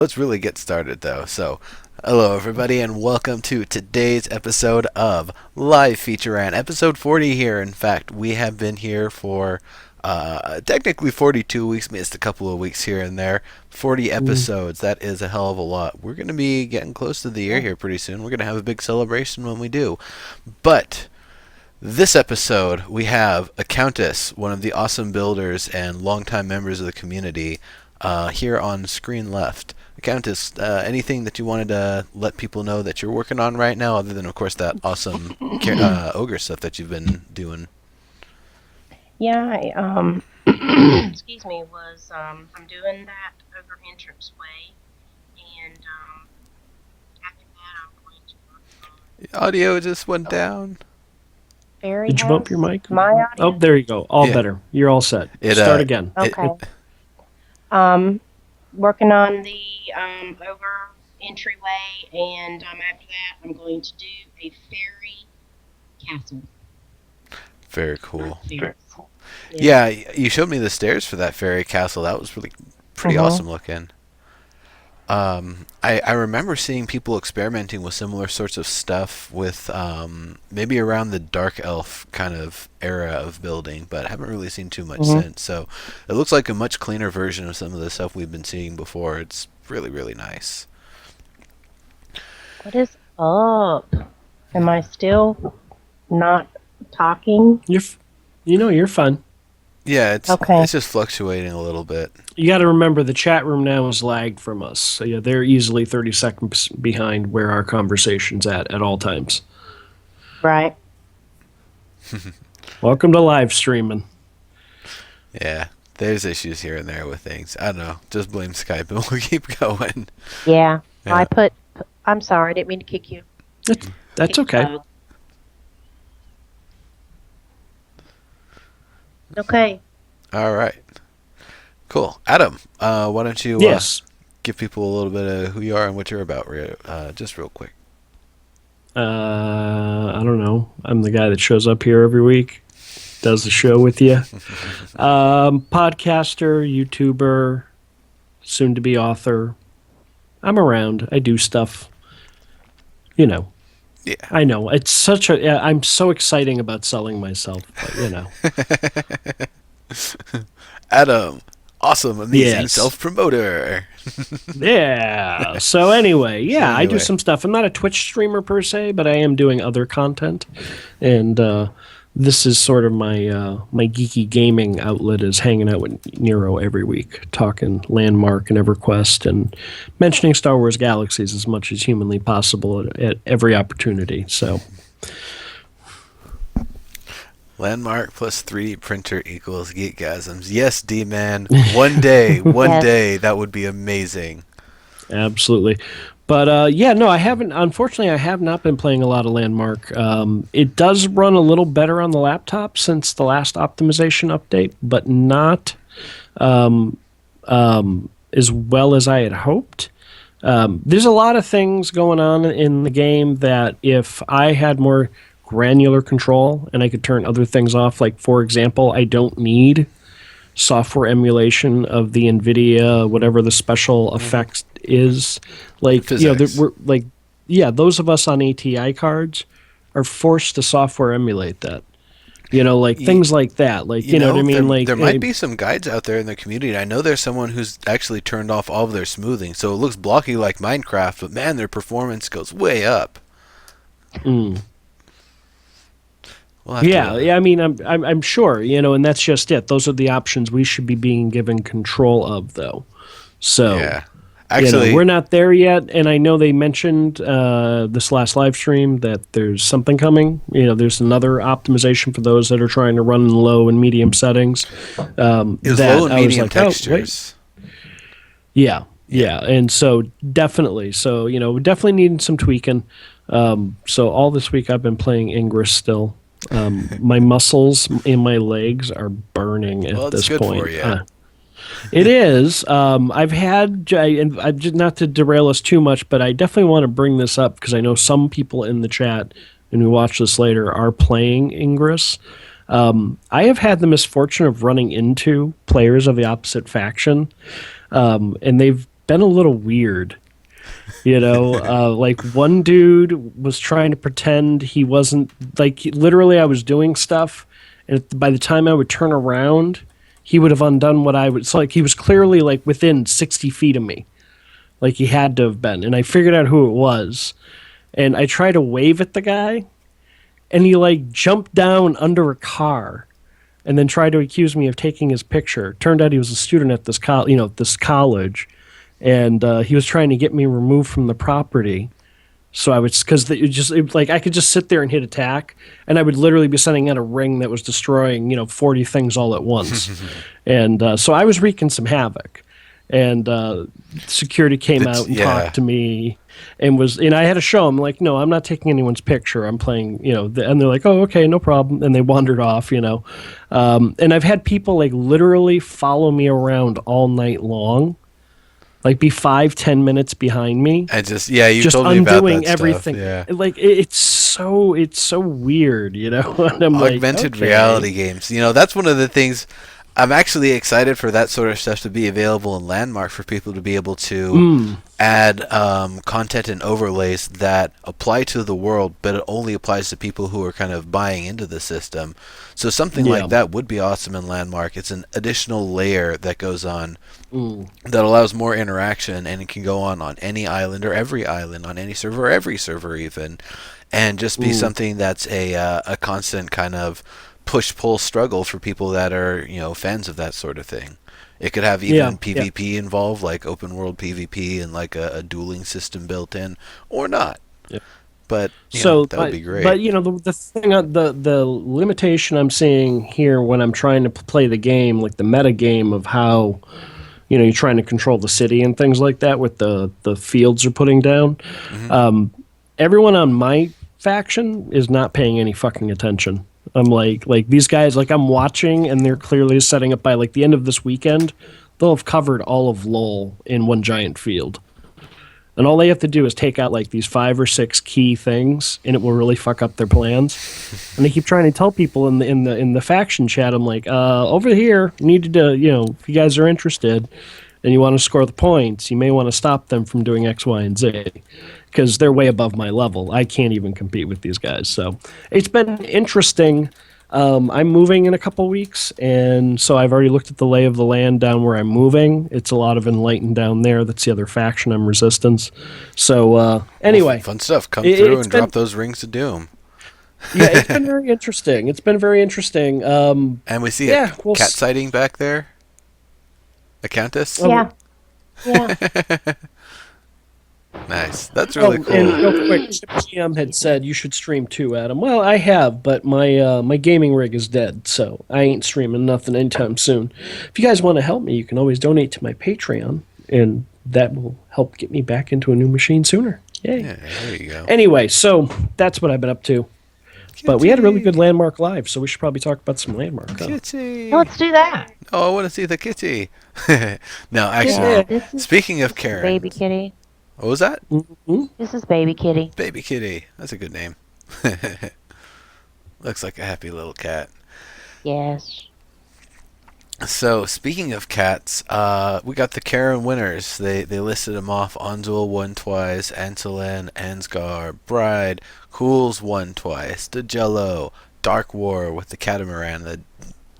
Let's really get started though. So, hello everybody, and welcome to today's episode of Live Feature Rant, episode 40 here. In fact, we have been here for technically 42 weeks, missed a couple of weeks here and there. 40 Mm. episodes, that is a hell of a lot. We're going to be getting close to the year here pretty soon. We're going to have a big celebration when we do. But this episode, we have Accountess, one of the awesome builders and longtime members of the community, here on screen left. Accountess, anything that you wanted to let people know that you're working on right now, other than, of course, that awesome ogre stuff that you've been doing? Yeah, excuse me, I'm doing that over entrance way, and after that I'm going to work The audio just went on down. fairy Did you bump your house. mic? My Oh, audio. there you go. All Yeah. better. You're all set. It, Start uh, again. it, Okay. Working on the over entryway, and after that I'm going to do a fairy castle. Very cool. Fairies. Yeah, you showed me the stairs for that fairy castle. That was really pretty Uh-huh. awesome looking. I remember seeing people experimenting with similar sorts of stuff with maybe around the dark elf kind of era of building, but I haven't really seen too much Mhm. since. So it looks like a much cleaner version of some of the stuff we've been seeing before. It's really, really nice. What is up? Am I still not talking? You're fun. Yeah, it's Okay. it's just fluctuating a little bit. You got to remember the chat room now is lagged from us. So yeah, they're easily 30 seconds behind where our conversation's at all times. Right. Welcome to live streaming. Yeah, there's issues here and there with things. I don't know. Just blame Skype and we'll keep going. Yeah. Yeah. I'm sorry, I didn't mean to kick you. That's okay. Okay. All right. Cool. Adam, why don't you Yes. give people a little bit of who you are and what you're about, just real quick. I don't know. I'm the guy that shows up here every week, does the show with you. Podcaster, YouTuber, soon to be author. I'm around. I do stuff. You know. Yeah. I know. It's such a. Yeah, I'm so exciting about selling myself, but you know. Adam, awesome, amazing Yes. self-promoter. Yeah. So anyway, yeah, I do Anyway. some stuff. I'm not a Twitch streamer per se, but I am doing other content, and this is sort of my geeky gaming outlet is hanging out with Nero every week, talking Landmark and EverQuest, and mentioning Star Wars Galaxies as much as humanly possible at every opportunity. So Landmark plus 3D printer equals geekgasms. Yes, D-man. One day, one Yes. day, that would be amazing. absolutely. But yeah, no, I haven't. Unfortunately, I have not been playing a lot of Landmark. It does run a little better on the laptop since the last optimization update, but not as well as I had hoped. There's a lot of things going on in the game that if I had more granular control and I could turn other things off, like for example, I don't need software emulation of the NVIDIA, whatever the special effects is. Like, Physics. we're like, yeah, those of us on ATI cards are forced to software emulate that. Like things like that. Like, you know what I mean? Like, there might be some guides out there in the community. I know there's someone who's actually turned off all of their smoothing, so it looks blocky like Minecraft, but man, their performance goes way up. mm. We'll have Yeah, to, yeah. I mean, I'm sure, and that's just it. Those are the options we should be being given control of, though. So, yeah. Actually, we're not there yet, and I know they mentioned this last live stream that there's something coming. There's another optimization for those that are trying to run in low and medium settings. it was that low and I was medium like, oh, wait. textures. Yeah, and so definitely, definitely needing some tweaking. So all this week I've been playing Ingress still. My muscles in my legs are burning Well, at it's this good point. for you. It is. I've had, and I just not to derail us too much, but I definitely want to bring this up because I know some people in the chat, and we watch this later, are playing Ingress. I have had the misfortune of running into players of the opposite faction, and they've been a little weird. Like one dude was trying to pretend he wasn't, like, literally I was doing stuff, and by the time I would turn around, he would have undone what I would. So, like, he was clearly, like, within 60 feet of me. Like, he had to have been. And I figured out who it was. And I tried to wave at the guy, and he, like, jumped down under a car and then tried to accuse me of taking his picture. Turned out he was a student at this college, and he was trying to get me removed from the property. So I would, because like, I could just sit there and hit attack, and I would literally be sending out a ring that was destroying 40 things all at once. And so I was wreaking some havoc. And security came out and talked to me, and I had to show them, like, no, I'm not taking anyone's picture. I'm playing, and they're like, oh, okay, no problem. And they wandered off, and I've had people, like, literally follow me around all night long, like, be 5-10 minutes behind me. And you just told me about undoing that everything. Stuff, yeah. Like, it's so weird, And I'm Augmented like, okay. reality games. That's one of the things. I'm actually excited for that sort of stuff to be available in Landmark for people to be able to add content and overlays that apply to the world, but it only applies to people who are kind of buying into the system. So something like that would be awesome in Landmark. It's an additional layer that goes on that allows more interaction, and it can go on any island or every island, on any server or every server even, and just be something that's a constant kind of push-pull struggle for people that are, fans of that sort of thing. It could have even PvP involved, like open world PvP and like a dueling system built in, or not. Yeah. But that would be great. But the thing, the limitation I'm seeing here when I'm trying to play the game, like the meta game of how you're trying to control the city and things like that with the fields are putting down. Everyone on my faction is not paying any fucking attention. I'm like these guys, like, I'm watching, and they're clearly setting up by, like, the end of this weekend, they'll have covered all of LoL in one giant field. And all they have to do is take out, like, these 5 or 6 key things, and it will really fuck up their plans. And they keep trying to tell people in the faction chat, I'm like, over here, you need to, if you guys are interested and you want to score the points, you may want to stop them from doing X, Y, and Z, because they're way above my level. I can't even compete with these guys. So it's been interesting. I'm moving in a couple weeks, and so I've already looked at the lay of the land down where I'm moving. It's a lot of Enlightened down there. That's the other faction. I'm Resistance. So anyway. Fun stuff. Come through and drop those rings of doom. Yeah, it's been very interesting. And we see a cat sighting back there. Accountess? Yeah. Yeah. Nice. That's really cool. And real quick, GM had said you should stream too, Adam. Well, I have, but my gaming rig is dead, so I ain't streaming nothing anytime soon. If you guys want to help me, you can always donate to my Patreon, and that will help get me back into a new machine sooner. Yay. Yeah, there you go. Anyway, so that's what I've been up to. Kitty. But we had a really good Landmark Live, so we should probably talk about some Landmark. Kitty. Let's do that. Oh, I want to see the kitty. No, actually, speaking of Kerran. Baby kitty. What was that? Mm-hmm. This is Baby Kitty. Baby Kitty. That's a good name. Looks like a happy little cat. Yes. So, speaking of cats, we got the Kerran winners. They listed them off. Onzul won twice. Anselin, Ansgar, Bride, Cools won twice. Dajello, Dark War with the Catamaran that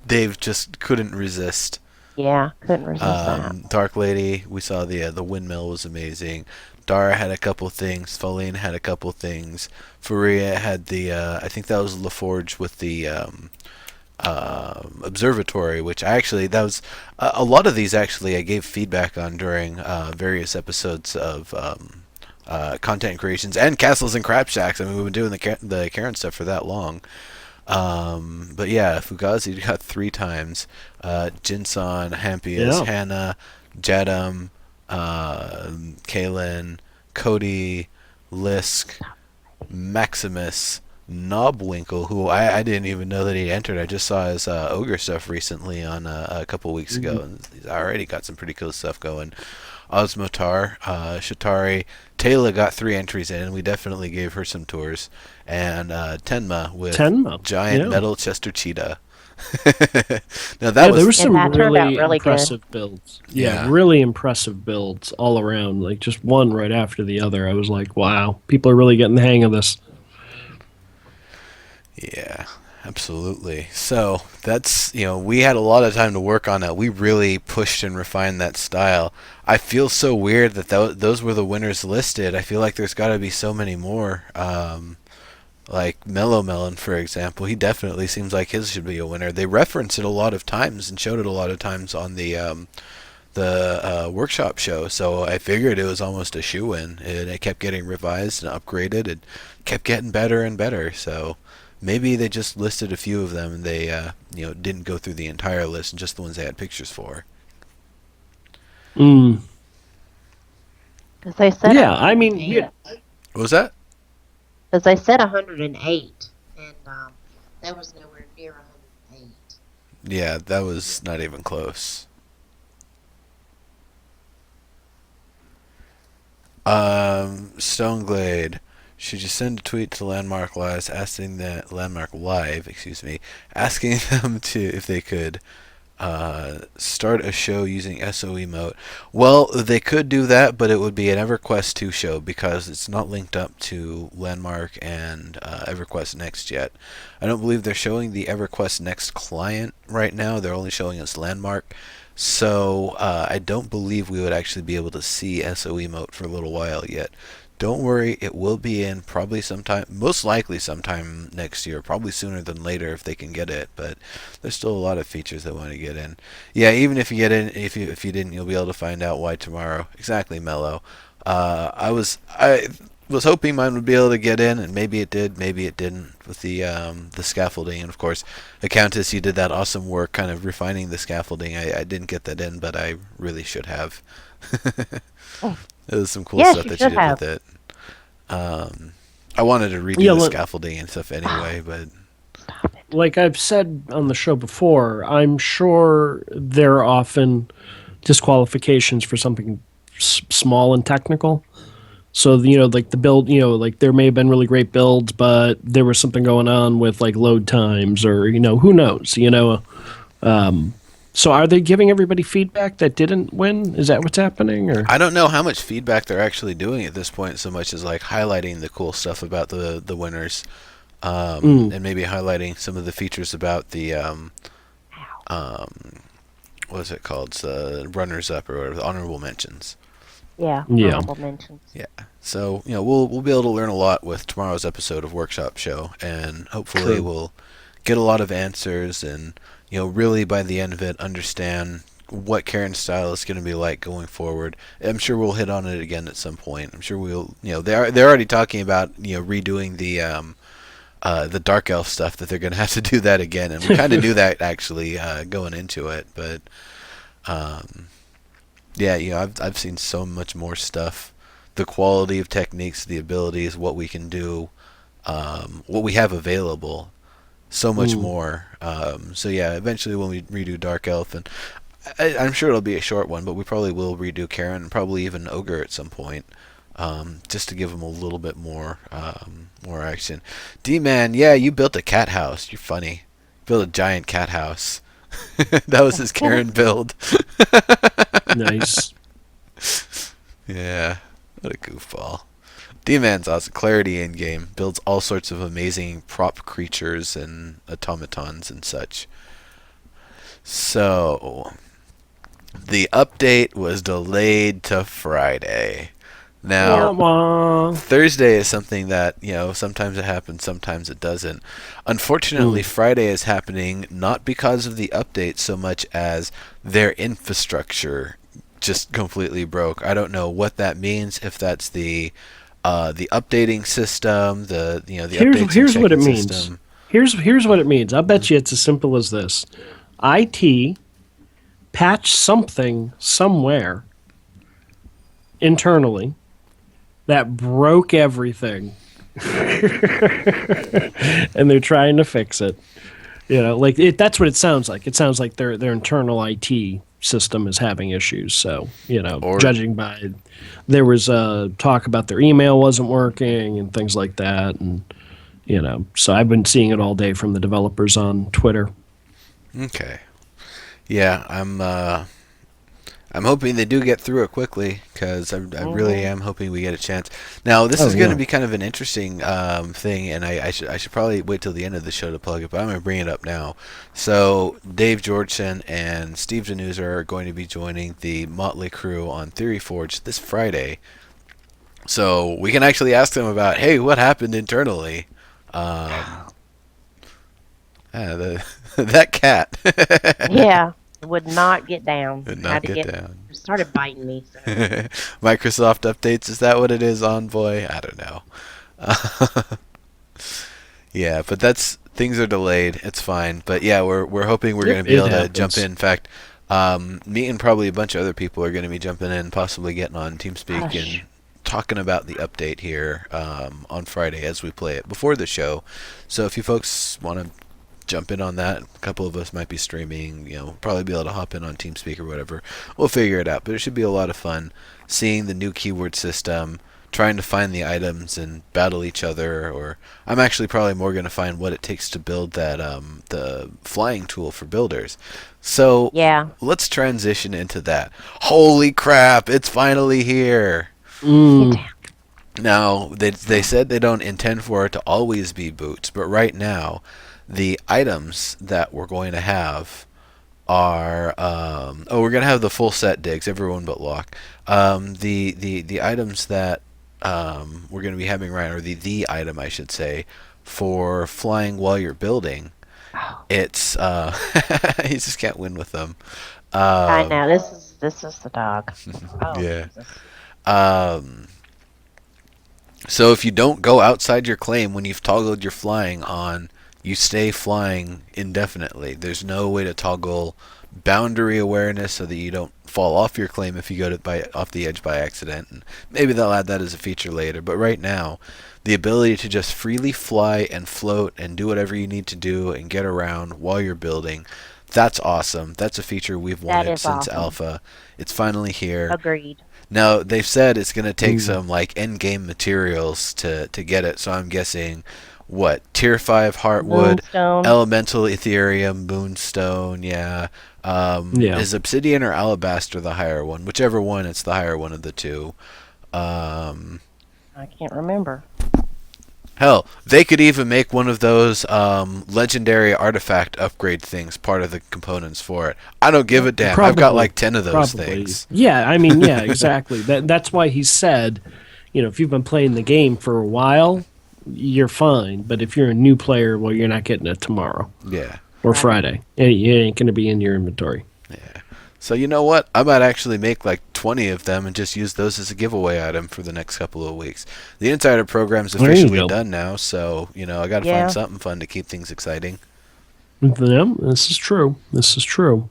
Dave just couldn't resist. Yeah, couldn't resist that. Dark Lady, we saw the windmill was amazing. Dara had a couple things. Faline had a couple things. Faria had the, I think that was LaForge with the observatory, which that was a lot of these actually I gave feedback on during various episodes of content creations and Castles and Crap Shacks. I mean, we've been doing the Kerran stuff for that long. But yeah, Fugazi got 3 times. Jinson, Hampius, Hannah, Jadam, Kalen, Cody, Lisk, Maximus, Knobwinkle, who I didn't even know that he entered. I just saw his Ogre stuff recently on a couple weeks ago, and he's already got some pretty cool stuff going. Osmotar, Shatari, Taylor got 3 entries in, and we definitely gave her some tours. And Tenma with Giant Metal Chester Cheetah. Now Yeah, that there was was And some that turned out really really good. impressive builds. Yeah, yeah. really impressive builds all around. Like just one right after the other. I was like, wow, people are really getting the hang of this. Yeah, absolutely. So that's, we had a lot of time to work on that. We really pushed and refined that style. I feel so weird that those were the winners listed. I feel like there's got to be so many more. Like Mellow Melon, for example, he definitely seems like his should be a winner. They reference it a lot of times and showed it a lot of times on the workshop show, so I figured it was almost a shoe-in, and it kept getting revised and upgraded and kept getting better and better. So maybe they just listed a few of them and they didn't go through the entire list and just the ones they had pictures for. Mm. Because they said Yeah, I mean, 108. What was that? Because they said 108, and that was nowhere near 108. Yeah, that was not even close. Stoneglade. Should you send a tweet to Landmark Live asking that Landmark Live, excuse me, asking them to if they could start a show using SOE mode? Well, they could do that, but it would be an EverQuest 2 show because it's not linked up to Landmark and EverQuest Next yet. I don't believe they're showing the EverQuest Next client right now. They're only showing us Landmark. So I don't believe we would actually be able to see SOE mode for a little while yet. Don't worry, it will be in probably sometime, most likely sometime next year, probably sooner than later if they can get it. But there's still a lot of features they want to get in. Yeah, even if you get in, if you didn't, you'll be able to find out why tomorrow. Exactly, Mello. I was hoping mine would be able to get in, and maybe it did, maybe it didn't with the scaffolding. And of course, Accountess, you did that awesome work, kind of refining the scaffolding. I didn't get that in, but I really should have. Oh, It was some cool yes, stuff you that you should did have. with it. I wanted to redo yeah. the scaffolding and stuff anyway, but Stop it. Like I've said on the show before, I'm sure there are often disqualifications for something small and technical. So like the build, like there may have been really great builds, but there was something going on with like load times, or who knows, So are they giving everybody feedback that didn't win? Is that what's happening, or? I don't know how much feedback they're actually doing at this point, so much as like highlighting the cool stuff about the winners, Mm, and maybe highlighting some of the features about the what is it called? It's, runners up or whatever, the honorable mentions. Yeah, yeah, honorable mentions. Yeah. So we'll be able to learn a lot with tomorrow's episode of Workshop Show, and hopefully true. we'll get a lot of answers, and really by the end of it understand what Kerran's style is going to be like going forward. I'm sure we'll hit on it again at some point. I'm sure we'll they're already talking about redoing the Dark Elf stuff, that they're going to have to do that again, and we kind of knew that actually going into it, but yeah, I've seen so much more stuff. The quality of techniques, the abilities, what we can do, what we have available, so much Mm. more. So yeah, eventually when we redo Dark Elf, and I'm sure it'll be a short one, but we probably will redo Kerran and probably even Ogre at some point, just to give them a little bit more action. D-Man, yeah, you built a cat house. You're funny. Built a giant cat house. That was his Kerran build. Nice. Yeah, what a goofball. D-Man's awesome. Clarity in game. Builds all sorts of amazing prop creatures and automatons and such. So, the update was delayed to Friday. Now, Wah, wah. Thursday is something that, sometimes it happens, sometimes it doesn't. Unfortunately, Mm. Friday is happening not because of the update so much as their infrastructure just completely broke. I don't know what that means, if that's the updating system, the updates and Here's what it checking means. system. Here's what it means. I bet you it's as simple as this. IT patch something somewhere internally that broke everything, and they're trying to fix it. Like that's what it sounds like. It sounds like their internal IT system is having issues. So, Or judging by, there was talk about their email wasn't working and things like that, and so I've been seeing it all day from the developers on Twitter. Okay. Yeah, I'm hoping they do get through it quickly because I really Hmm. am hoping we get a chance. Now, this Oh is going to yeah. be kind of an interesting thing, and I should probably wait till the end of the show to plug it, but I'm going to bring it up now. So, Dave Georgeson and Steve Denuser are going to be joining the Motley Crew on Theory Forge this Friday. So we can actually ask them about, hey, what happened internally? Um, that cat Yeah, would not get down. did not Had to get get down. started biting me. So Microsoft updates, is that what it is, Envoy? I don't know. Yeah, but that's things are delayed. It's fine. But yeah, we're hoping we're Yep, going to be it able to jump happens. in. In fact, me and probably a bunch of other people are going to be jumping in, possibly getting on TeamSpeak hush. and talking about the update here on Friday as we play it before the show. So if you folks want to jump in on that, a couple of us might be streaming. Probably be able to hop in on TeamSpeak or whatever. We'll figure it out. But it should be a lot of fun seeing the new keyword system, trying to find the items and battle each other. Or I'm actually probably more going to find what it takes to build that the flying tool for builders. So Yeah, let's transition into that. Holy crap! It's finally here. get Mm, down. Now, they said they don't intend for it to always be boots, but right now, the items that we're going to have are we're going to have the full set digs, everyone but Locke. The items that we're going to be having right, or the item I should say, for flying while you're building. Oh, It's you just can't win with them. I Um, know this is the dog. Oh yeah. Jesus. Um, So if you don't go outside your claim when you've toggled your flying on, you stay flying indefinitely. There's no way to toggle boundary awareness so that you don't fall off your claim if you go off the edge by accident. And maybe they'll add that as a feature later. But right now, the ability to just freely fly and float and do whatever you need to do and get around while you're building, that's awesome. That's a feature we've That wanted is since awesome. alpha. It's finally here. Agreed. Now they've said it's going to take mm. some like end game materials to get it. So I'm guessing what tier 5 heartwood, Moonstone. elemental ethereum, moonstone. Yeah, Yeah. is obsidian or alabaster the higher one? Whichever one, it's the higher one of the two. Um, I can't remember. Hell, they could even make one of those legendary artifact upgrade things part of the components for it. I don't give a damn. I've got Probably. like 10 of those Probably. things. Yeah, I mean, yeah, exactly. That's why he said, if you've been playing the game for a while, you're fine. But if you're a new player, well, you're not getting it tomorrow Yeah. or Right. Friday. It ain't going to be in your inventory. Yeah. So you know what? I might actually make like 20 of them and just use those as a giveaway item for the next couple of weeks. The insider program's There you officially go. done now, so I got to find Yeah. something fun to keep things exciting. Yeah, this is true. This is true.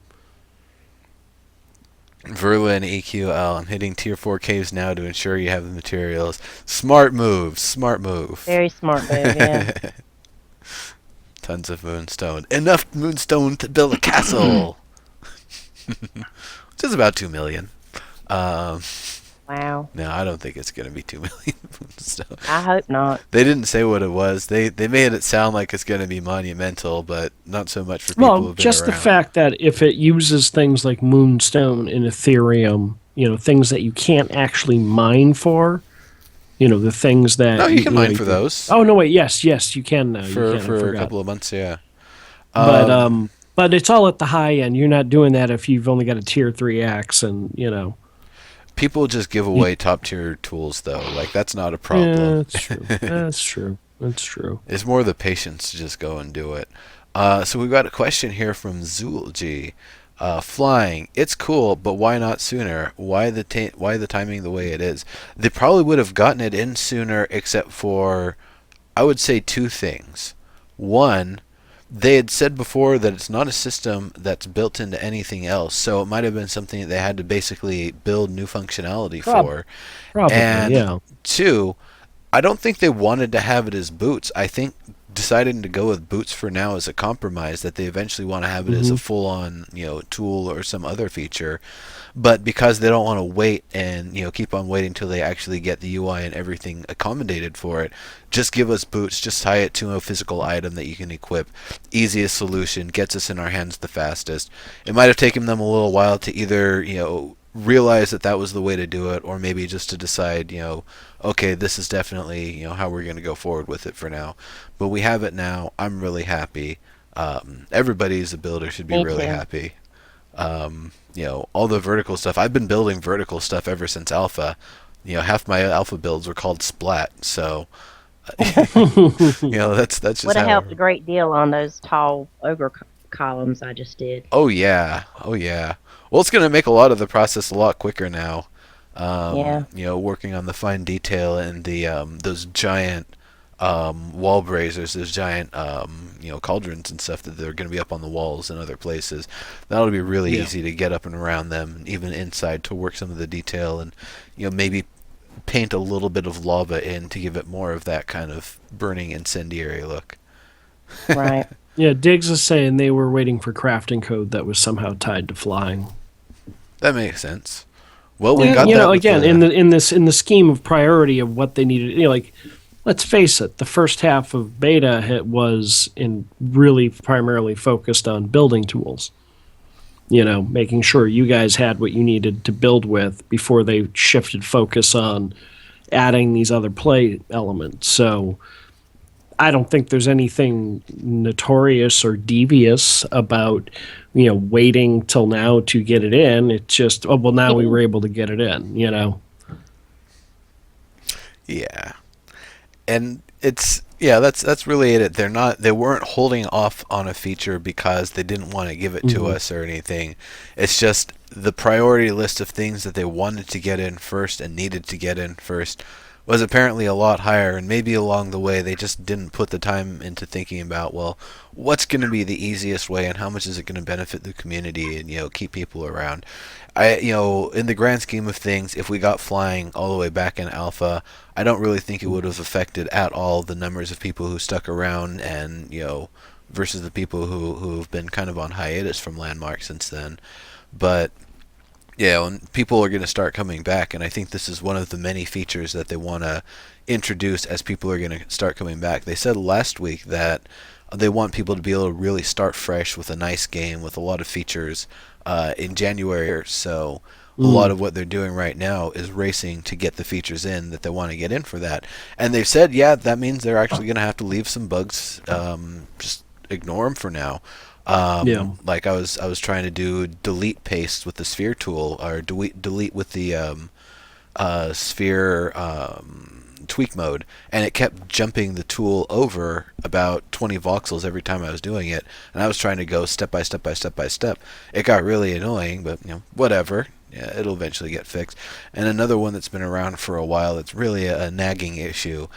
Verla and EQL, I'm hitting tier 4 caves now to ensure you have the materials. Smart move, smart move. Very smart move. Yeah. Tons of moonstone. Enough moonstone to build a castle. Which is about 2 million. Um, Wow. no, I don't think it's going to be 2 million moonstone. I hope not. They didn't say what it was. They made it sound like it's going to be monumental, but not so much for people Well, who've been just the around. fact that if it uses things like Moonstone and Ethereum, things that you can't actually mine for, the things that No, you can mine you for those Oh no, wait, yes, you can now. for You can. I for a forgot. couple of months. Yeah. But it's all at the high end. You're not doing that if you've only got a tier 3 axe, and People just give You- away top tier tools though. Like that's not a Yeah, problem. that's true. That's true. That's true. It's more the patience to just go and do it. So we've got a question here from Zulji. Flying, it's cool, but why not sooner? Why the timing the way it is? They probably would have gotten it in sooner, except for, I would say two things. One, they had said before that it's not a system that's built into anything else, so it might have been something that they had to basically build new functionality Prob- for. Probably, And yeah. two, I don't think they wanted to have it as boots. I think deciding to go with boots for now as a compromise, that they eventually want to have it as a Mm-hmm. full-on, tool or some other feature. But because they don't want to wait and keep on waiting till they actually get the UI and everything accommodated for it, just give us boots. Just tie it to a physical item that you can equip. Easiest solution, gets us in our hands the fastest. It might have taken them a little while to either realize that that was the way to do it, or maybe just to decide okay, this is definitely how we're going to go forward with it for now. But we have it now. I'm really happy. Everybody as a builder should be Me really too. happy. All the vertical stuff. I've been building vertical stuff ever since alpha. Half my alpha builds were called splat. So, that's just Would have how. helped a great deal on those tall ogre columns I just did. Oh yeah, oh yeah. Well, it's gonna make a lot of the process a lot quicker now. Yeah. Working on the fine detail and the those giant wall brazers, those giant cauldrons and stuff that they're going to be up on the walls and other places. That'll be really Yeah. easy to get up and around them, even inside, to work some of the detail and maybe paint a little bit of lava in to give it more of that kind of burning incendiary look. Right. Yeah, Diggs is saying they were waiting for crafting code that was somehow tied to flying. That makes sense. Well, we And got that with again, the. in the scheme of priority of what they needed, like, let's face it, the first half of beta was in really primarily focused on building tools. Making sure you guys had what you needed to build with before they shifted focus on adding these other play elements. So I don't think there's anything notorious or devious about waiting till now to get it in. It's just, oh well, now we were able to get it in. Yeah. And it's that's really it. They weren't holding off on a feature because they didn't want to give it to Mm-hmm. us or anything. It's just the priority list of things that they wanted to get in first and needed to get in first was apparently a lot higher, and maybe along the way they just didn't put the time into thinking about, well, what's going to be the easiest way and how much is it going to benefit the community and keep people around. In the grand scheme of things, if we got flying all the way back in alpha, I don't really think it would have affected at all the numbers of people who stuck around, and versus the people who've been kind of on hiatus from Landmark since then. But yeah, and people are going to start coming back, and I think this is one of the many features that they want to introduce as people are going to start coming back. They said last week that they want people to be able to really start fresh with a nice game with a lot of features in January. So a lot Mm. of what they're doing right now is racing to get the features in that they want to get in for that. And they've said, yeah, that means they're actually going to have to leave some bugs. Just ignore them for now. Yeah. Like I was trying to do delete paste with the sphere tool, or delete with the sphere tweak mode, and it kept jumping the tool over about 20 voxels every time I was doing it, and I was trying to go step by step by step by step. It got really annoying, but whatever. Yeah, it'll eventually get fixed. And another one that's been around for a while that's really a nagging issue.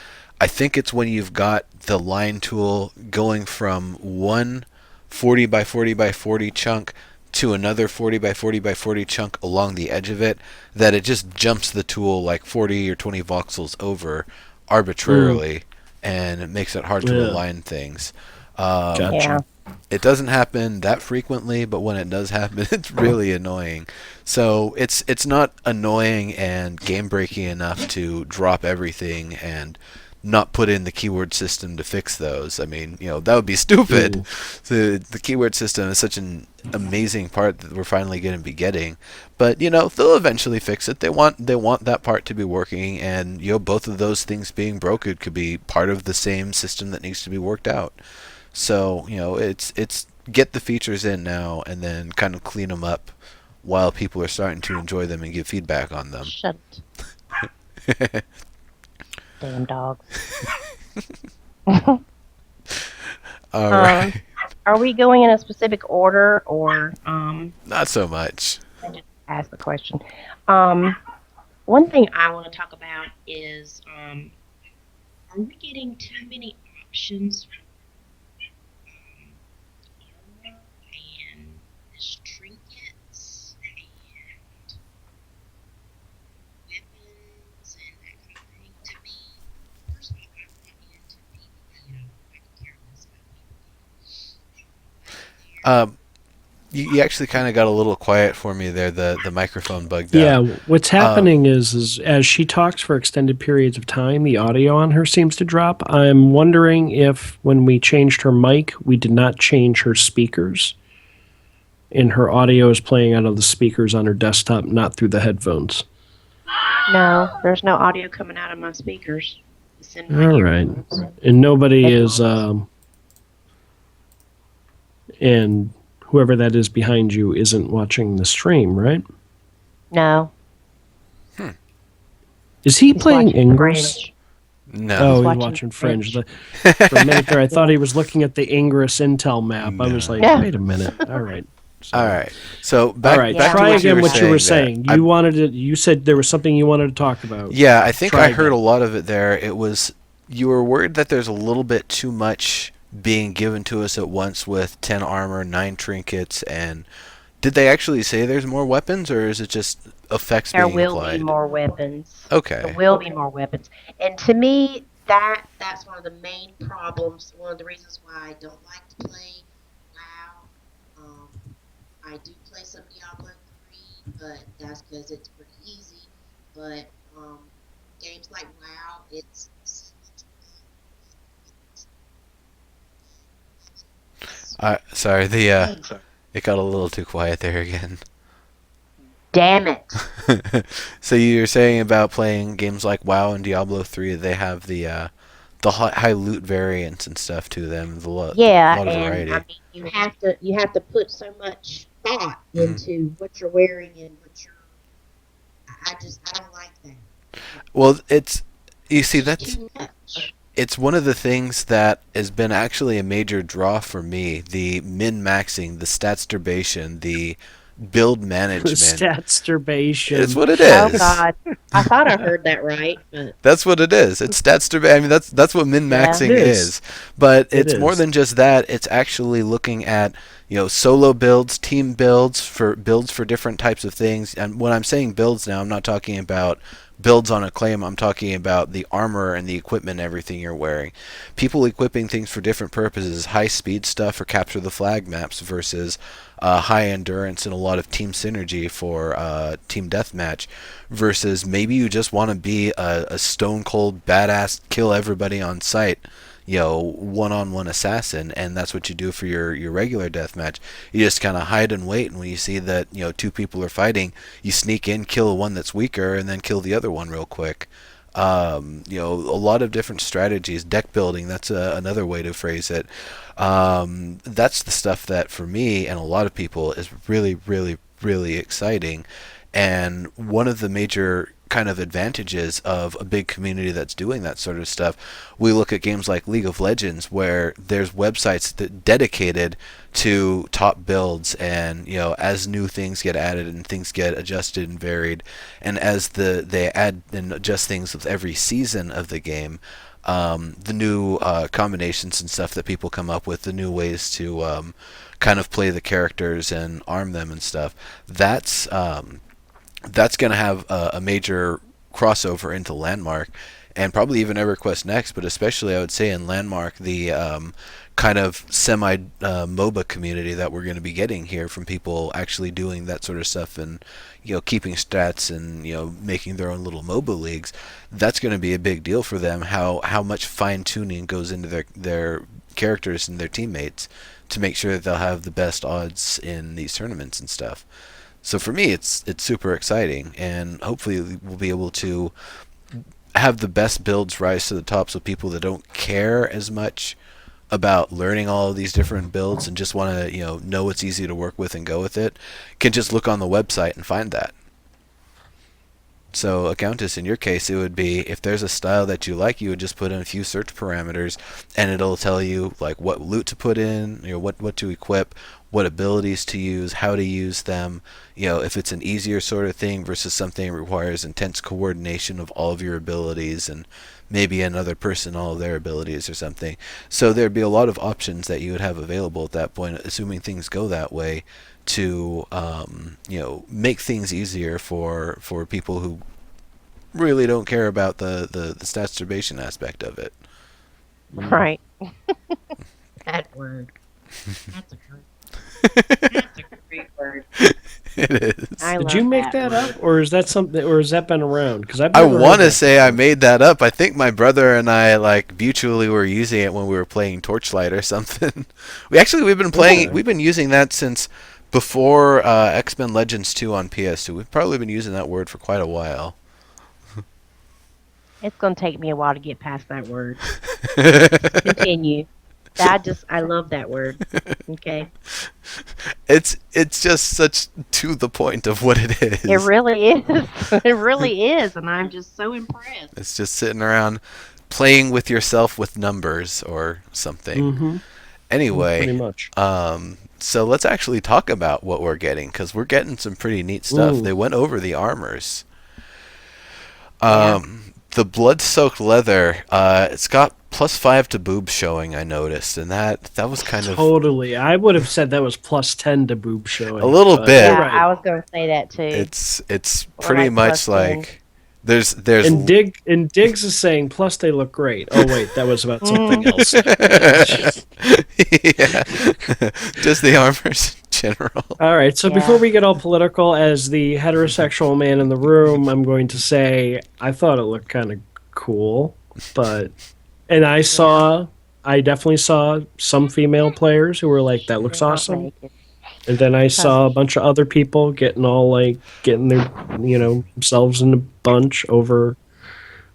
I think it's when you've got the line tool going from one 40 by 40 by 40 chunk to another 40 by 40 by 40 chunk along the edge of it, that it just jumps the tool like 40 or 20 voxels over Mm. arbitrarily, and it makes it hard to Yeah. align things. Yeah. Gotcha. It doesn't happen that frequently, but when it does happen, it's really annoying. So it's not annoying and game breaking enough to drop everything and not put in the keyword system to fix those. I mean, that would be stupid. Ooh. The keyword system is such an amazing part that we're finally going to be getting. But they'll eventually fix it. They want that part to be working, and both of those things being broken could be part of the same system that needs to be worked out. So it's get the features in now and then kind of clean them up while people are starting to enjoy them and give feedback on them. Shut it. Damn dogs. All Um, right, are we going in a specific order, or not so much. I just ask the question? Um, one thing I want to talk about is are we getting too many options for armor and this trinkets and weapons and that kind of thing? To me, first of all, I'm not into PvP. I don't like Um, you actually kind of got a little quiet for me there. The microphone bugged Yeah, out. what's happening is as she talks for extended periods of time, the audio on her seems to drop. I'm wondering if when we changed her mic, we did not change her speakers, and her audio is playing out of the speakers on her desktop, not through the headphones. No, there's no audio coming out of my speakers. It's in my All right, earphones. and nobody is, Headphones. and whoever that is behind you isn't watching the stream, right? No, Is he he's playing watching Ingress? Fringe. No. Oh, he's Watching watching Fringe. Fringe. For a minute there, I thought he was looking at the Ingress Intel map. I was No. like, Yeah. wait a minute. All right. So- All right. So All back right. back Yeah. Try to what again you were what you were saying. saying. there. You wanted to. You said there was something you wanted to talk about. Yeah, I think Try I heard again. a lot of it there. It was you were worried that there's a little bit too much being given to us at once with 10 armor, 9 trinkets, and did they actually say there's more weapons, or is it just effects There being will applied? be more weapons. Okay. There will be more weapons. And to me, that's one of the main problems. One of the reasons why I don't like to play WoW. I do play some Diablo 3, but that's because it's pretty easy. But games like WoW, it's Sorry, it got a little too quiet there again. damn it. So you were saying about playing games like WoW and Diablo 3, they have the high loot variants and stuff to them, Yeah, lot of and variety. I mean you have to put so much thought Mhm. into what you're wearing and what you're. I don't like that. Well, you see It's too much. it's one of the things that has been actually a major draw for me. The min-maxing, the stats-turbation, the build management. Statsturbation. It's what it Oh is. God, I thought I heard that right, but That's what it is. It's stats-turbation. I mean, that's what min-maxing Yeah, it is. is. But It it's more is. than just that. It's actually looking at solo builds, team builds for different types of things. And when I'm saying builds now, I'm not talking about builds on a claim. I'm talking about the armor and the equipment, and everything you're wearing. People equipping things for different purposes, high speed stuff for capture the flag maps versus high endurance and a lot of team synergy for team deathmatch, versus maybe you just want to be a stone cold badass, kill everybody on sight, one-on-one assassin, and that's what you do for your regular deathmatch. You just kind of hide and wait, and when you see that two people are fighting, you sneak in, kill one that's weaker, and then kill the other one real quick. A lot of different strategies. Deck building, that's another way to phrase it. That's the stuff that for me and a lot of people is really, really, really exciting. And one of the major kind of advantages of a big community that's doing that sort of stuff, we look at games like League of Legends, where there's websites that dedicated to top builds, and as new things get added and things get adjusted and varied, and as they add and adjust things with every season of the game, the new combinations and stuff that people come up with, the new ways to kind of play the characters and arm them and stuff, that's going to have a major crossover into Landmark, and probably even EverQuest Next, but especially I would say in Landmark, the kind of semi MOBA community that we're going to be getting here from people actually doing that sort of stuff, and keeping stats and making their own little MOBA leagues. That's going to be a big deal for them. How much fine tuning goes into their characters and their teammates to make sure that they'll have the best odds in these tournaments and stuff. So for me, it's super exciting, and hopefully we'll be able to have the best builds rise to the top, so people that don't care as much about learning all of these different builds and just want to know what's easy to work with and go with it, can just look on the website and find that. So, Accountess, in your case, it would be, if there's a style that you like, you would just put in a few search parameters, and it'll tell you like what loot to put in, what to equip, what abilities to use, how to use them. If it's an easier sort of thing versus something that requires intense coordination of all of your abilities and maybe another person all of their abilities or something. So there'd be a lot of options that you would have available at that point, assuming things go that way, to make things easier for people who really don't care about the stats aspect of it. right. That word. That's a curse. That's a great word. It is. I Did love you make that that up, word. or is that something, or has that been around? Because I've I never heard want to that say I before. made that up. I think my brother and I like mutually were using it when we were playing Torchlight or something. We've been playing. Okay. We've been using that since before X-Men Legends 2 on PS2. We've probably been using that word for quite a while. It's going to take me a while to get past that word. Continue. I love that word. Okay. It's just such to the point of what it It is. really is. It really is. And I'm just so impressed. It's just sitting around playing with yourself with numbers or something. Mm-hmm. Pretty Anyway, much. so let's actually talk about what we're getting because we're getting some pretty neat stuff. Mm. They went over the armors. Yeah. The blood-soaked leather. It's got +5 to boob showing. I noticed, and that was kind of Totally. I would have said that was +10 to boob a showing, little but you're bit. Yeah, right. I was going to say that too. It's Or pretty like plus much 10. like there's And Diggs is saying, plus they look great. Oh wait, that was about something Mm. else. yeah, just the armors in general. All right, so before Yeah. we get all political, as the heterosexual man in the room, I'm going to say I thought it looked kind of cool, but and Yeah. I definitely saw some female players who were like, "That looks They're not awesome," naked. and then I Because saw a bunch of other people getting all like getting their themselves in a bunch over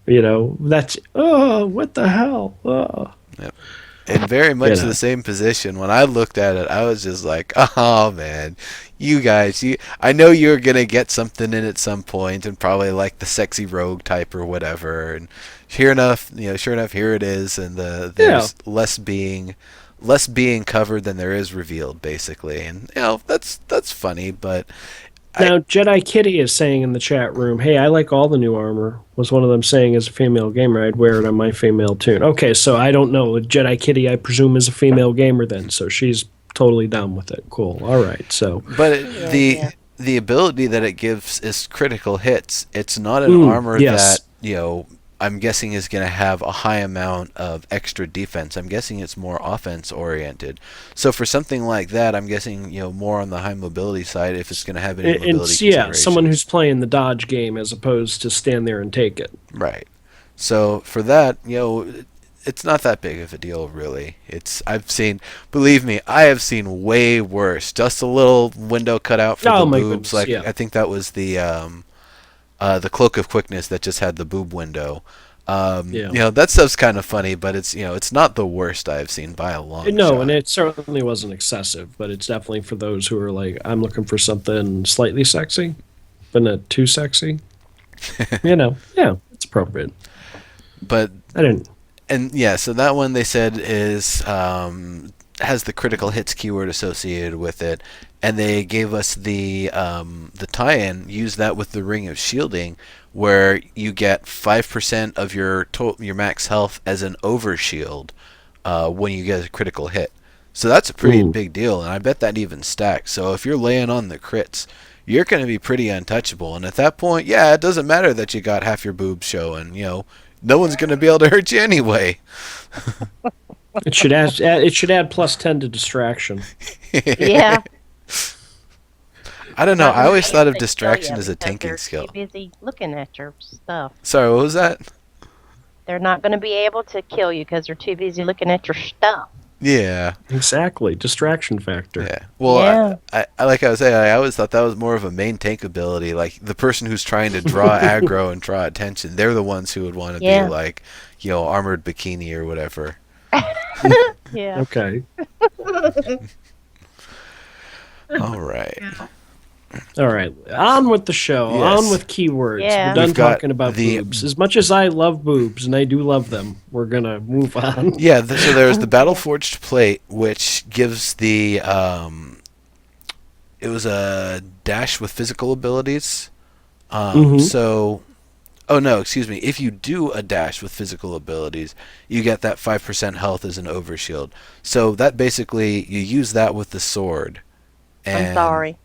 that's what the hell Yep. In very you much the know same position. When I looked at it, I was just like, "Oh man, you guys, I know you're gonna get something in at some point, and probably like the sexy rogue type or whatever." And sure enough, here it is, and yeah. there's less being covered than there is revealed, basically. And that's funny, but I Now, Jedi Kitty is saying in the chat room, "Hey, I like all the new armor." Was one of them saying as a female gamer, I'd wear it on my female tune. Okay, so I don't know. Jedi Kitty, I presume, is a female gamer then, so she's totally down with it. Cool. All right. So, but she it, is, yeah. the ability that it gives is critical hits. It's not an armor that yes. I'm guessing is going to have a high amount of extra defense. I'm guessing it's more offense oriented. So for something like that, I'm guessing more on the high mobility side if it's going to have any mobility Yeah, someone considerations. who's playing the dodge game as opposed to stand there and take it. Right. So for that, it's not that big of a deal, really. Believe me, I have seen way worse. Just a little window cut out for Oh the my boobs. goodness, Like yeah. I think that was the cloak of quickness that just had the boob window. Yeah. That stuff's kind of funny, but it's not the worst I've seen by a long No, and shot. it certainly wasn't excessive, but it's definitely for those who are like, I'm looking for something slightly sexy, but not too sexy. Yeah, it's appropriate. But I didn't. and yeah, so that one they said is has the critical hits keyword associated with it, and they gave us the tie-in. Use that with the ring of shielding, where you get 5% of your max health as an overshield when you get a critical hit. So that's a pretty Ooh. big deal, and I bet that even stacks. So if you're laying on the crits, you're going to be pretty untouchable. And at that point, yeah, it doesn't matter that you got half your boobs showing. No one's going to be able to hurt you anyway. It should add +10 to distraction. Yeah. I don't know. Not I going to always be able thought of to kill distraction you as a because tanking they're skill. too busy looking at your stuff. Sorry, what was that? They're not going to be able to kill you because they're too busy looking at your stuff. Yeah. Exactly, distraction factor. Yeah. Well, Yeah. I like I was saying, I always thought that was more of a main tank ability. Like the person who's trying to draw aggro and draw attention, they're the ones who would want to be Yeah. like, armored bikini or whatever. Yeah. Okay. All right. All right. On with the show. Yes. On with keywords. Yeah. We're done We've got talking about the- boobs. As much as I love boobs, and I do love them, we're gonna move on. Yeah. So there's the Battle Forged plate, which gives it was a dash with physical abilities. Mhm. So, oh no, excuse me. If you do a dash with physical abilities, you get that 5% health as an overshield. So that basically you use that with the sword. I'm sorry.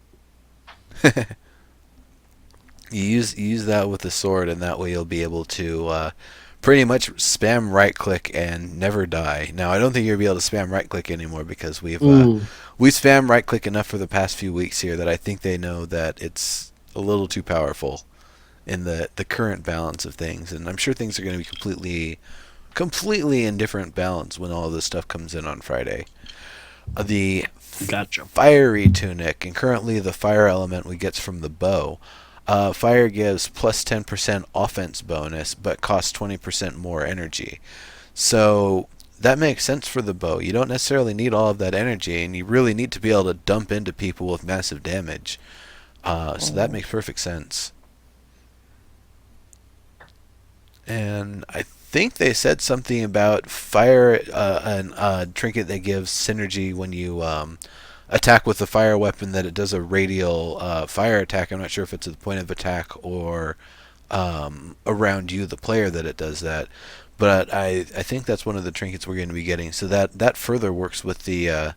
You use that with the sword, and that way you'll be able to pretty much spam right click and never die. Now I don't think you'll be able to spam right click anymore because we spam right click enough for the past few weeks here that I think they know that it's a little too powerful in the current balance of things, and I'm sure things are going to be completely in different balance when all this stuff comes in on Friday. The Gotcha. fiery tunic, and currently the fire element we get from the bow. Fire gives plus 10% offense bonus, but costs 20% more energy. So that makes sense for the bow. You don't necessarily need all of that energy, and you really need to be able to dump into people with massive damage. So that makes perfect sense. And I think they said something about fire, a trinket that gives synergy when you attack with a fire weapon, that it does a radial fire attack. I'm not sure if it's at the point of attack or around you, the player, that it does that. But I think that's one of the trinkets we're going to be getting. So that further works with the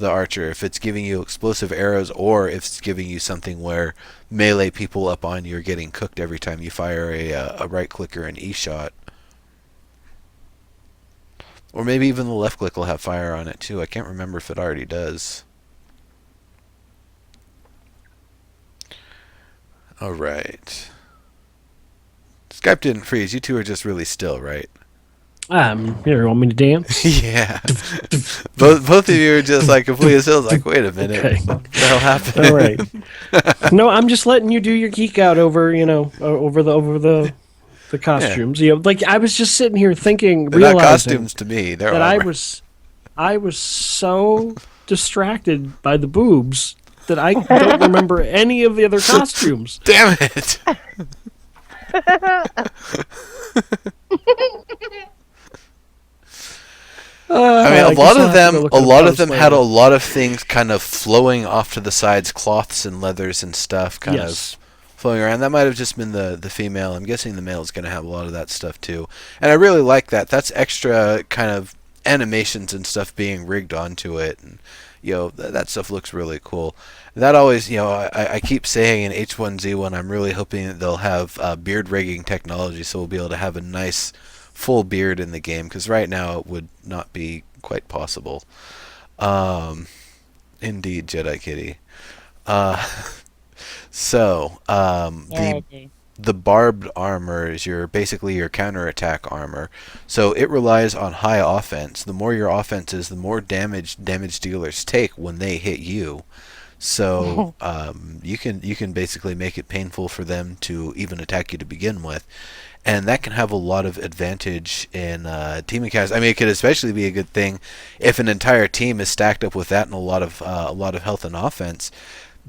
archer. If it's giving you explosive arrows, or if it's giving you something where melee people up on you are getting cooked every time you fire a right click or an E shot. Or maybe even the left click will have fire on it too. I can't remember if it already does. Alright. Skype didn't freeze. You two are just really still, right? Here, you want me to dance? Yeah. both of you are just like completely still. Like, wait a minute. Okay. What the hell happened? All right. No, I'm just letting you do your geek out over, over the costumes. Like I was just sitting here thinking, They're realizing not costumes to me. They're that armor. I was so distracted by the boobs that I don't remember any of the other costumes. Damn it. I mean, a lot of them had a lot of things kind of flowing off to the sides, cloths and leathers and stuff kind of flowing around. That might have just been the female. I'm guessing the male is going to have a lot of that stuff too. And I really like that. That's extra kind of animations and stuff being rigged onto it. And, that stuff looks really cool. That always, I keep saying in H1Z1, I'm really hoping that they'll have beard rigging technology, so we'll be able to have a nice full beard in the game, because right now it would not be quite possible. Indeed, Jedi Kitty. The barbed armor is basically your counterattack armor. So it relies on high offense. The more your offense is, the more damage dealers take when they hit you. So you can basically make it painful for them to even attack you to begin with. And that can have a lot of advantage in teaming cast. I mean, it could especially be a good thing if an entire team is stacked up with that and a lot of health and offense,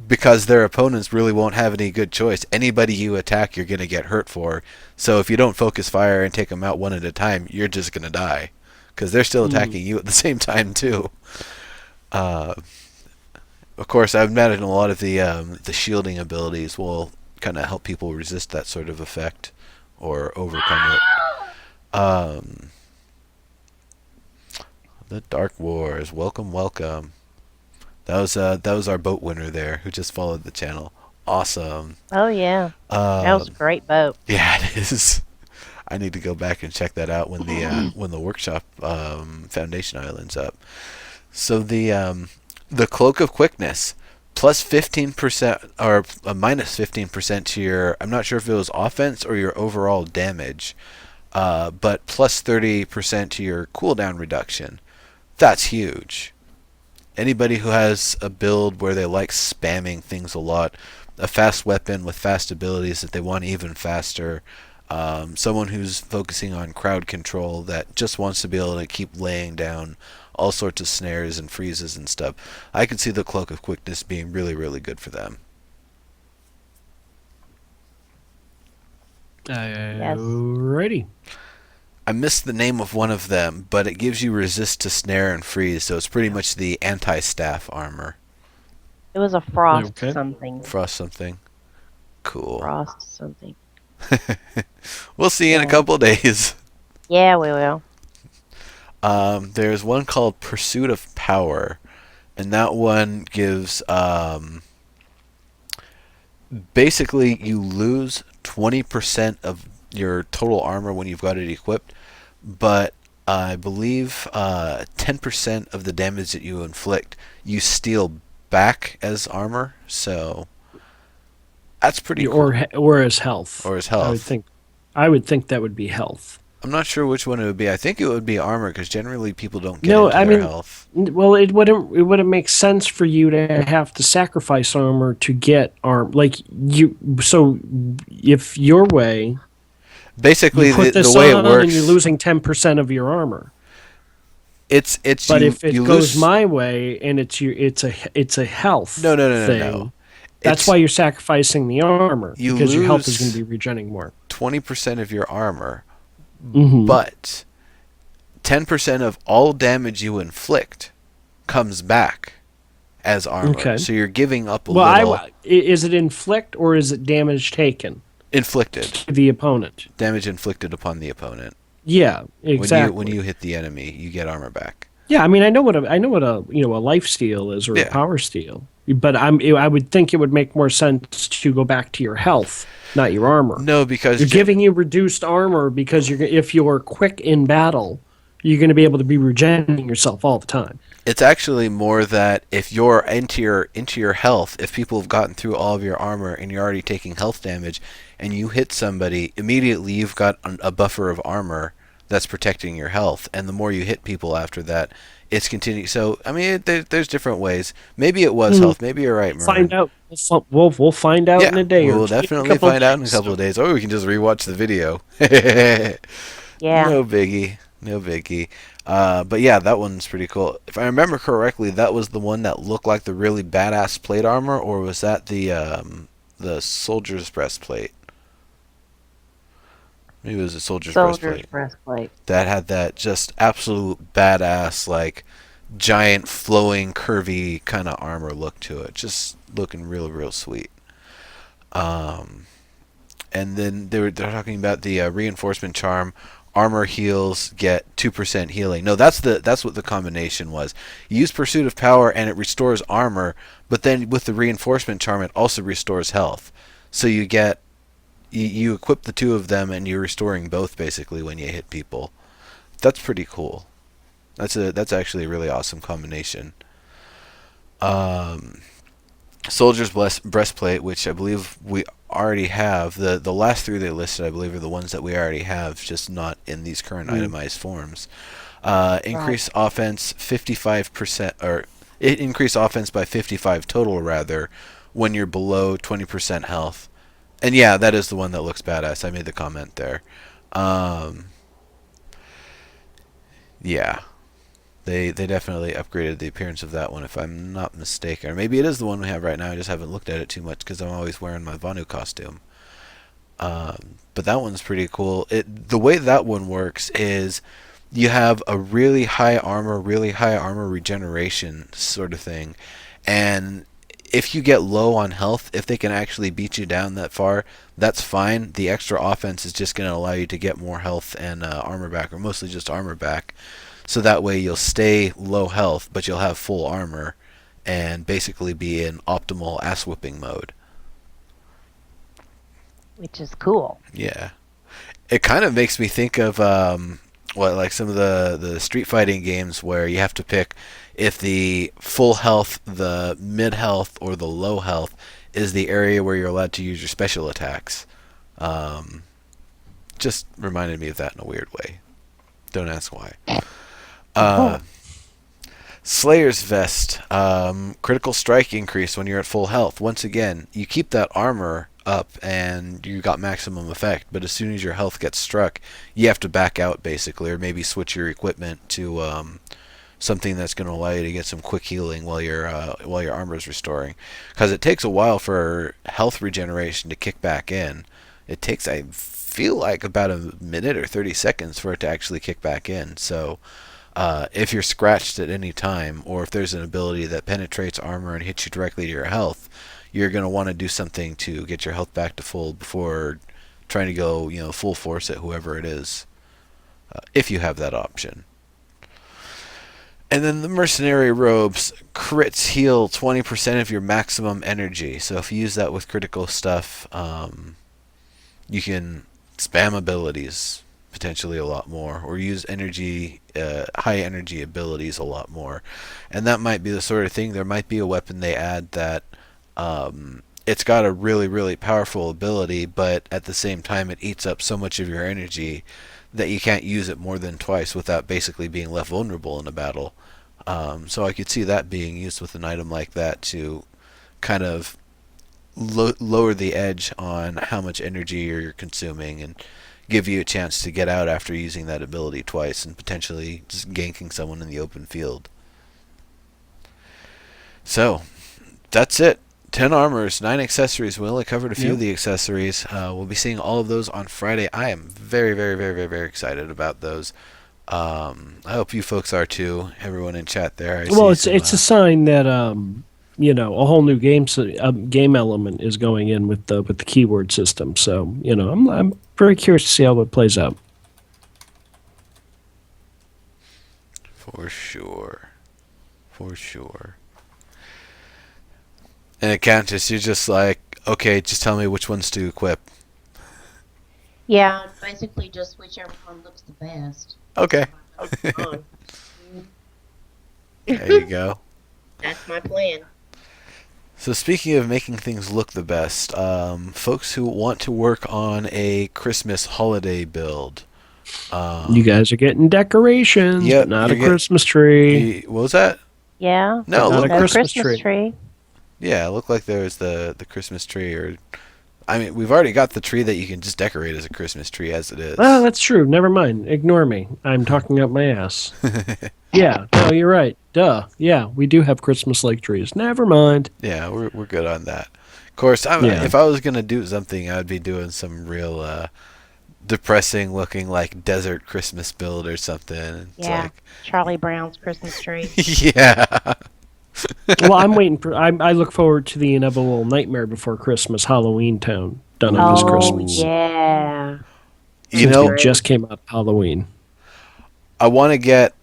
because their opponents really won't have any good choice. Anybody you attack, you're going to get hurt for. So if you don't focus fire and take them out one at a time, you're just going to die, because they're still attacking you at the same time too. Of course, I imagine a lot of the shielding abilities will kind of help people resist that sort of effect or overcome it. The Dark Wars, welcome. That was our boat winner there, who just followed the channel. Awesome. Oh yeah, that was a great boat. Yeah, it is. I need to go back and check that out when the workshop Foundation Island's up. So the Cloak of Quickness, plus 15% or minus 15% to your, I'm not sure if it was offense or your overall damage, but plus 30% to your cooldown reduction. That's huge. Anybody who has a build where they like spamming things a lot, a fast weapon with fast abilities that they want even faster, someone who's focusing on crowd control that just wants to be able to keep laying down all sorts of snares and freezes and stuff, I could see the Cloak of Quickness being really, really good for them. Alrighty. I missed the name of one of them, but it gives you resist to snare and freeze, so it's pretty much the anti-staff armor. It was a frost something. Frost something. Cool. Frost something. We'll see in a couple of days. Yeah, we will. There's one called Pursuit of Power, and that one gives basically you lose 20% of your total armor when you've got it equipped, but I believe 10% of the damage that you inflict you steal back as armor. So that's pretty cool. Or as health. Or as health. I would think that would be health. I'm not sure which one it would be. I think it would be armor because generally people don't get into their health. Well, it wouldn't make sense for you to have to sacrifice armor to get armor. Like you, so if your way, basically you put the way it works, and you're losing 10% of your armor. But if it goes my way and it's a health. No. That's why you're sacrificing the armor because your health is going to be regenerating more. 20% of your armor. Mm-hmm. But 10% of all damage you inflict comes back as armor. Okay. So you're giving up a little. Is it inflict or is it damage taken? Inflicted. To the opponent. Damage inflicted upon the opponent. Yeah, exactly. When you hit the enemy, you get armor back. Yeah, I mean, I know what a life steal is or a power steal, but I would think it would make more sense to go back to your health, not your armor. No, because you're giving you reduced armor because if you're quick in battle, you're going to be able to be regenerating yourself all the time. It's actually more that if you're into your health, if people have gotten through all of your armor and you're already taking health damage, and you hit somebody, immediately you've got a buffer of armor that's protecting your health, and the more you hit people after that, it's continuing. So, I mean, there's different ways. Maybe it was health. Maybe you're right, Merlin. Find out. We'll find out in a day. We'll definitely find out in a couple of days, or we can just rewatch the video. Yeah. No biggie. But yeah, that one's pretty cool. If I remember correctly, that was the one that looked like the really badass plate armor, or was that the soldier's breastplate? Maybe it was a soldier's breastplate. That had that just absolute badass, like, giant, flowing, curvy kind of armor look to it. Just looking real sweet. And then they're talking about the reinforcement charm. Armor heals get 2% healing. No, that's what the combination was. You use Pursuit of Power and it restores armor, but then with the reinforcement charm it also restores health. So you get you equip the two of them and you're restoring both basically when you hit people. That's pretty cool. That's actually a really awesome combination. Soldier's breastplate, which I believe we already have. The last three they listed, I believe, are the ones that we already have, just not in these current itemized forms. Increase offense 55%, or it increase offense by 55 total rather, when you're below 20% health. And yeah, that is the one that looks badass. I made the comment there. Yeah. They definitely upgraded the appearance of that one, if I'm not mistaken. Or maybe it is the one we have right now. I just haven't looked at it too much because I'm always wearing my Vanu costume. But that one's pretty cool. The way that one works is you have a really high armor regeneration sort of thing. And if you get low on health, if they can actually beat you down that far, that's fine. The extra offense is just going to allow you to get more health and armor back, or mostly just armor back. So that way you'll stay low health, but you'll have full armor and basically be in optimal ass-whipping mode. Which is cool. Yeah. It kind of makes me think of like some of the street fighting games where you have to pick if the full health, the mid health, or the low health is the area where you're allowed to use your special attacks. Just reminded me of that in a weird way. Don't ask why. Slayer's Vest. Critical strike increase when you're at full health. Once again, you keep that armor up and you got maximum effect, but as soon as your health gets struck, you have to back out basically, or maybe switch your equipment to something that's going to allow you to get some quick healing while your armor is restoring, because it takes a while for health regeneration to kick back in. It takes, I feel like, about a minute or 30 seconds for it to actually kick back in. So if you're scratched at any time, or if there's an ability that penetrates armor and hits you directly to your health, you're going to want to do something to get your health back to full before trying to go, full force at whoever it is, if you have that option. And then the Mercenary Robes. Crits heal 20% of your maximum energy. So if you use that with critical stuff, you can spam abilities potentially a lot more, or use high energy abilities a lot more. And that might be the sort of thing. There might be a weapon they add that it's got a really, really powerful ability, but at the same time it eats up so much of your energy that you can't use it more than twice without basically being left vulnerable in a battle. So I could see that being used with an item like that to kind of lower the edge on how much energy you're consuming and give you a chance to get out after using that ability twice and potentially just ganking someone in the open field. So, that's it. 10 armors, 9 accessories. We only covered a few of the accessories. We'll be seeing all of those on Friday. I am very, very, very, very, very excited about those. I hope you folks are too. Everyone in chat there. It's a sign that a whole new game element is going in with the keyword system. So I'm very curious to see how it plays out. For sure. And Accountess, you're just like, okay, just tell me which ones to equip. Yeah, basically just whichever one looks the best. Okay. There you go. That's my plan. So speaking of making things look the best, folks who want to work on a Christmas holiday build. You guys are getting decorations, Yep, but not a Christmas tree. What was that? Yeah. No, not look a Christmas tree. Yeah, it looked like there was the Christmas tree, or I mean, we've already got the tree that you can just decorate as a Christmas tree as it is. Oh, that's true. Never mind. Ignore me. I'm talking up my ass. Yeah, no, you're right. Duh. Yeah, we do have Christmas-like trees. Never mind. Yeah, we're good on that. Of course, if I was gonna do something, I'd be doing some real depressing looking like desert Christmas build or something. It's like Charlie Brown's Christmas tree. yeah. Well, I'm waiting for. I look forward to the inevitable Nightmare Before Christmas Halloween Town done on this Christmas. Yeah. Since we just came out of Halloween. I want to get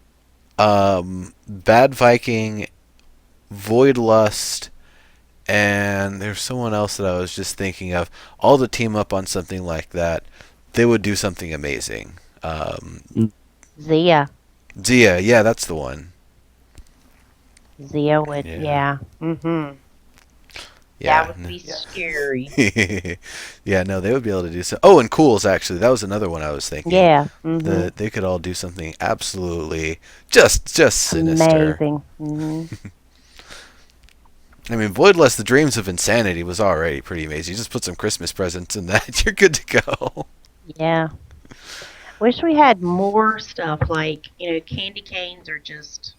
Bad Viking, Void Lust, and there's someone else that I was just thinking of. All to team up on something like that. They would do something amazing. Zia, yeah, that's the one. Zia would, yeah. Mm-hmm. Yeah. That would be scary. Yeah, no, they would be able to do so. Oh, and Cools, actually. That was another one I was thinking. Yeah. Mm-hmm. They could all do something absolutely just sinister. Amazing. Mm-hmm. I mean, Voidless, The Dreams of Insanity was already pretty amazing. You just put some Christmas presents in that, you're good to go. Yeah. Wish we had more stuff like, candy canes are just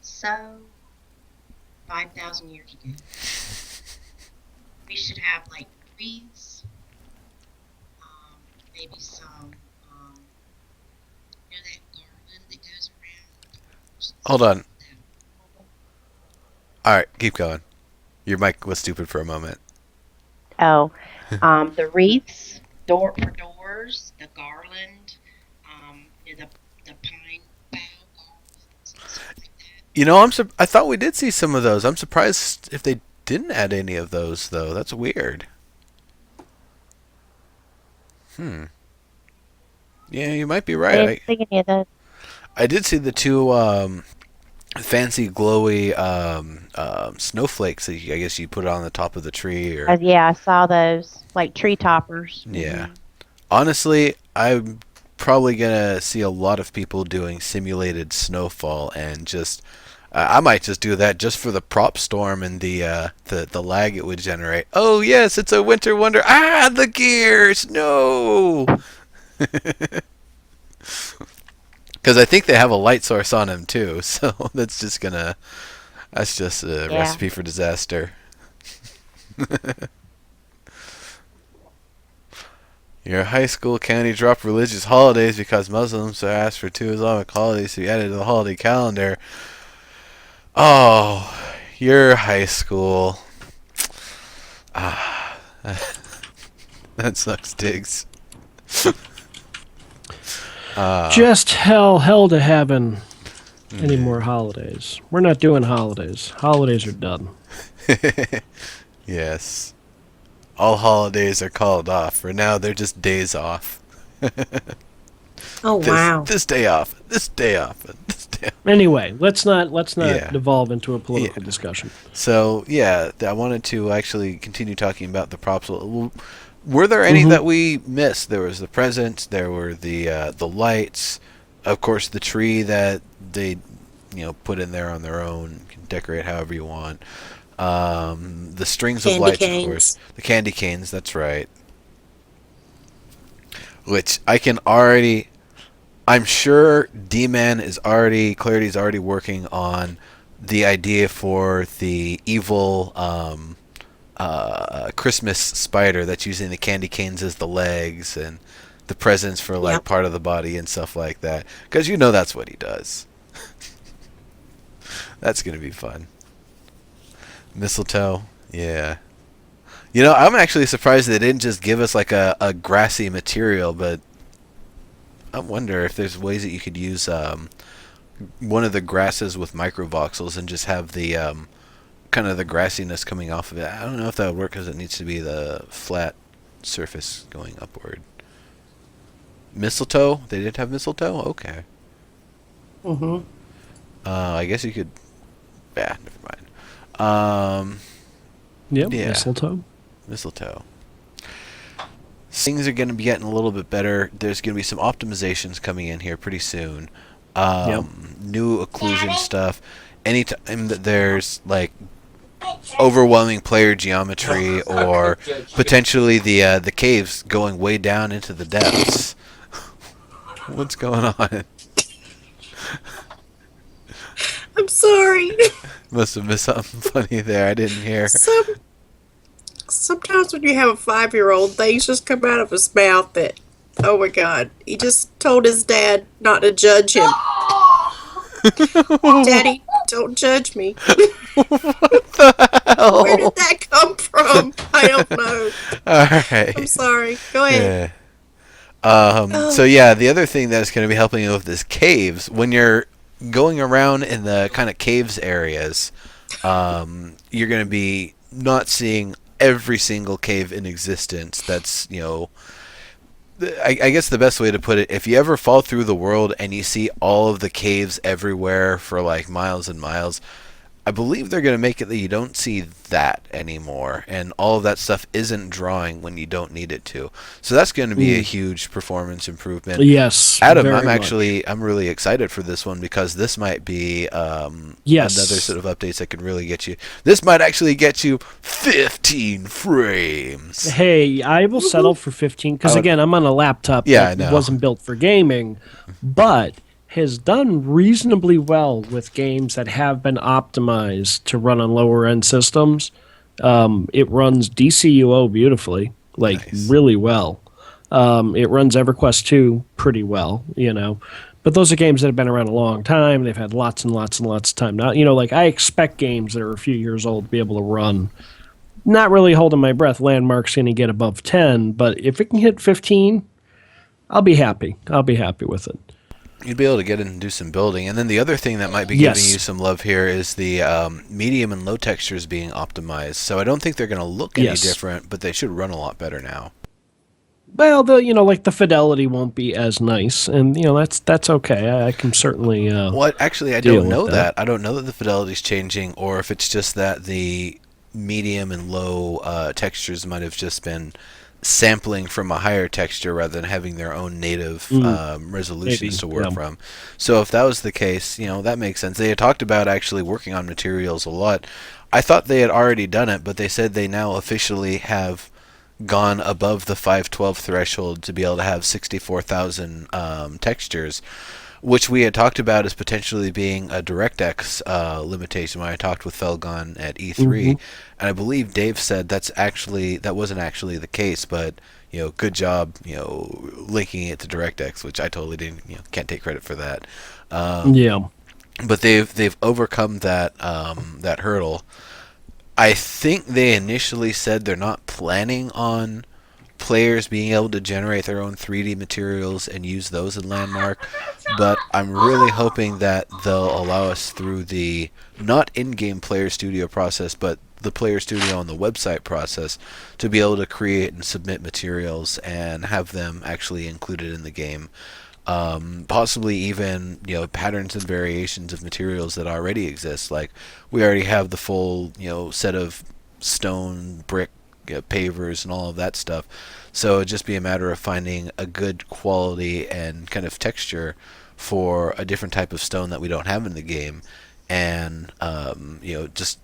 so 5,000 years ago. We should have like wreaths, maybe some, that garland that goes around. Hold on. All right, keep going. Your mic was stupid for a moment. Oh, the wreaths, for doors, the garland, the pine bough garland, stuff like that. I thought we did see some of those. I'm surprised if they didn't add any of those, though. That's weird. Yeah, you might be right. I didn't see any of those. I did see the two fancy glowy snowflakes that I guess you put on the top of the tree. Or Yeah, I saw those, like tree toppers. yeah. Honestly, I'm probably gonna see a lot of people doing simulated snowfall, and just I might just do that just for the prop storm and the lag it would generate. Oh yes, it's a winter wonder. Ah, the gears, no. Because I think they have a light source on them too, so that's just a recipe for disaster. Your high school county dropped religious holidays because Muslims are asked for 2 Islamic holidays to be added to the holiday calendar. Oh, your high school. Ah, that sucks, Diggs. Just hell to heaven. Any more holidays? We're not doing holidays. Holidays are done. Yes. All holidays are called off. For now, they're just days off. Oh wow. This day off, this day off, and this day off. Anyway, let's not Yeah. devolve into a political Yeah. discussion. So, yeah, I wanted to actually continue talking about the props. Were there any Mhm. that we missed? There was the presents, there were the lights, of course, the tree that they put in there on their own. You can decorate however you want. The strings of Candy lights, of canes. course. The candy canes, that's right. Which I can already... I'm sure Clarity's already working on the idea for the evil Christmas spider that's using the candy canes as the legs and the presents for like Yep. part of the body and stuff like that. Because that's what he does. That's going to be fun. Mistletoe, yeah. I'm actually surprised they didn't just give us like a grassy material, but I wonder if there's ways that you could use one of the grasses with microvoxels and just have the kind of the grassiness coming off of it. I don't know if that would work because it needs to be the flat surface going upward. Mistletoe? They did have mistletoe? Okay. Mm-hmm. I guess you could... Yeah, never mind. Yep, Yeah. Mistletoe. Things are going to be getting a little bit better. There's going to be some optimizations coming in here pretty soon. New occlusion stuff. Anytime that there's like overwhelming player geometry or potentially the caves going way down into the depths. What's going on? I'm sorry. Must have missed something funny there. I didn't hear. Sometimes when you have a 5-year-old, things just come out of his mouth that, oh my God, he just told his dad not to judge him. Daddy, don't judge me. Hell. Where did that come from? I don't know. All right. I'm sorry. Go ahead. Yeah. So yeah, the other thing that's going to be helping you with this caves, when you're going around in the kind of caves areas, you're going to be not seeing every single cave in existence. That's, I guess the best way to put it, if you ever fall through the world and you see all of the caves everywhere for like miles and miles, I believe they're going to make it that you don't see that anymore, and all of that stuff isn't drawing when you don't need it to. So that's going to be a huge performance improvement. Yes, Adam, very I'm really excited for this one because this might be Yes. another sort of updates that could really get you. This might actually get you 15 frames. Hey, I will settle for 15 because again, I'm on a laptop Yeah, I that know. wasn't built for gaming, but has done reasonably well with games that have been optimized to run on lower end systems. It runs DCUO beautifully, like Nice. really well. It runs EverQuest 2 pretty well, But those are games that have been around a long time. They've had lots and lots and lots of time. Now, like I expect games that are a few years old to be able to run. Not really holding my breath. Landmark's going to get above 10, but if it can hit 15, I'll be happy. I'll be happy with it. You'd be able to get in and do some building. And then the other thing that might be Yes. giving you some love here is the medium and low textures being optimized. So I don't think they're going to look any Yes. different, but they should run a lot better now. Well, the fidelity won't be as nice, and that's okay. I can certainly. Well, actually, I deal don't with know that. that. I don't know that the fidelity's changing, or if it's just that the medium and low textures might have just been sampling from a higher texture rather than having their own native resolutions Maybe, to work yeah. from. So if that was the case, that makes sense. They had talked about actually working on materials a lot. I thought they had already done it, but they said they now officially have gone above the 512 threshold to be able to have 64,000 textures, which we had talked about as potentially being a DirectX limitation when I talked with Felgon at E3, and I believe Dave said that wasn't actually the case, but good job linking it to DirectX, which I totally didn't can't take credit for that. Yeah. But they've overcome that hurdle. I think they initially said they're not planning on players being able to generate their own 3D materials and use those in Landmark, but I'm really hoping that they'll allow us through the not in-game player studio process, but the player studio and the website process to be able to create and submit materials and have them actually included in the game. Possibly even patterns and variations of materials that already exist. Like we already have the full set of stone, brick, pavers, and all of that stuff. So it'd just be a matter of finding a good quality and kind of texture for a different type of stone that we don't have in the game, and just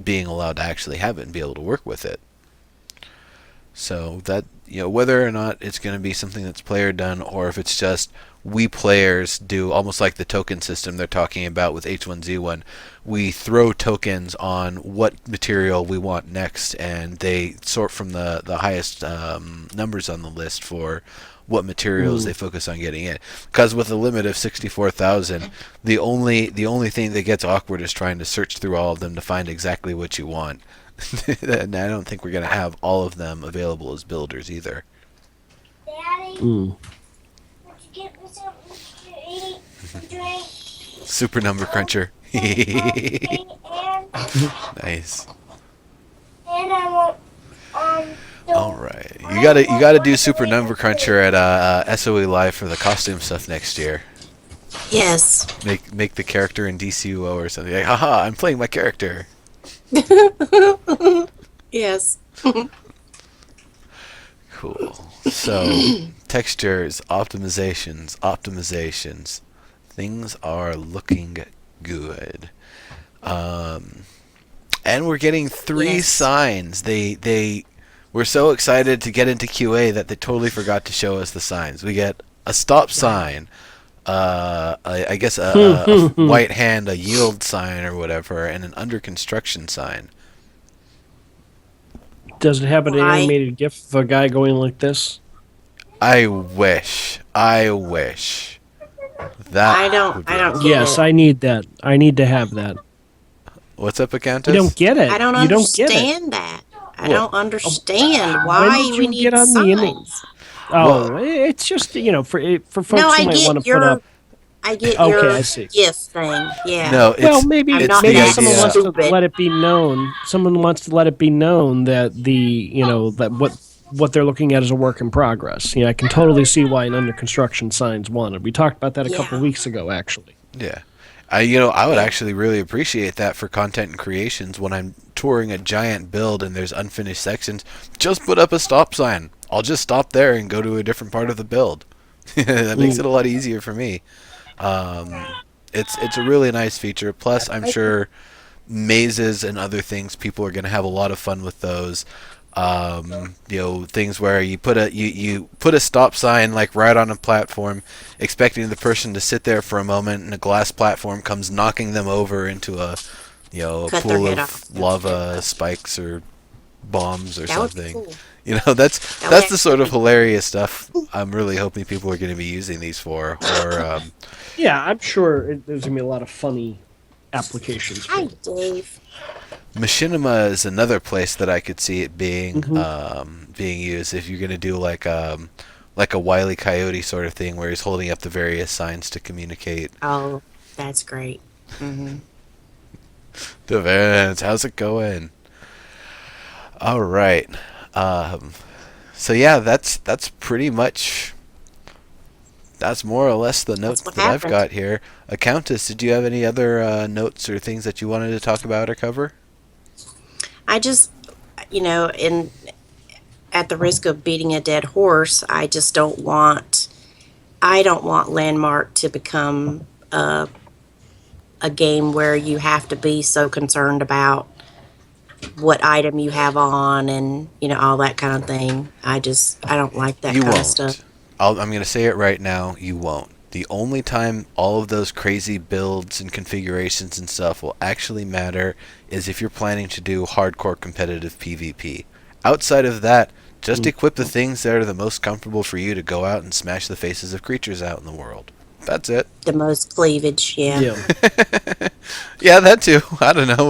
being allowed to actually have it and be able to work with it. So that whether or not it's going to be something that's player done, or if it's just we players do, almost like the token system they're talking about with H1Z1, we throw tokens on what material we want next, and they sort from the highest numbers on the list for what materials they focus on getting in. Because with a limit of 64,000, the only thing that gets awkward is trying to search through all of them to find exactly what you want. And I don't think we're going to have all of them available as builders either. Daddy, would you get me something to eat and drink? Super number cruncher. And Nice. I want All right, you gotta do Super Number Cruncher at SOE Live for the costume stuff next year. Yes. Make the character in DCUO or something. Like, haha, I'm playing my character. Yes. Cool. So, textures, optimizations. Things are looking good. And we're getting 3 signs. They were so excited to get into QA that they totally forgot to show us the signs. We get a stop sign, I guess a white hand, a yield sign or whatever, and an under construction sign. Does it have an Why? animated GIF of a guy going like this? I wish. That I don't would be get awesome. Yes, it. I need that. I need to have that. What's up, Accountess? You don't get it. I don't You don't get it. understand that. I Well, don't understand When why did we you need get on the signs. Oh, it's just for folks No, who I might want get to put up. I get Okay, your I see. GIF thing. Yeah. No, it's, Well, maybe it's not the maybe that someone idea. wants to stupid. let it be known. Someone wants to let it be known that that what they're looking at is a work in progress. I can totally see why an under construction sign's wanted. We talked about that a couple Yeah. weeks ago, actually. Yeah. I would actually really appreciate that for content and creations when I'm touring a giant build and there's unfinished sections. Just put up a stop sign. I'll just stop there and go to a different part of the build. That makes it a lot easier for me. It's a really nice feature. Plus, I'm sure mazes and other things, people are going to have a lot of fun with those. Things where you put a stop sign like right on a platform, expecting the person to sit there for a moment, and a glass platform comes knocking them over into a Cut their pool head of off. lava spikes or bombs or That would be something. cool. That's the sort of hilarious stuff I'm really hoping people are going to be using these for. Or Yeah, I'm sure there's gonna be a lot of funny applications. For Hi, it. Dave. Machinima is another place that I could see it being Mm-hmm. being used if you're going to do like a Wile E. Coyote sort of thing where he's holding up the various signs to communicate. Oh, that's great. Hmm. Devance, how's it going? All right. So yeah, that's pretty much. That's more or less the notes what that I've happened. got here. Accountess, did you have any other notes or things that you wanted to talk about or cover? I just, at the risk of beating a dead horse, I don't want Landmark to become a game where you have to be so concerned about what item you have on and all that kind of thing. I don't like that You kind of won't. stuff. I'm going to say it right now. You won't. The only time all of those crazy builds and configurations and stuff will actually matter is if you're planning to do hardcore competitive PvP. Outside of that, just equip the things that are the most comfortable for you to go out and smash the faces of creatures out in the world. That's it. The most cleavage, yeah. Yeah, that too. I don't know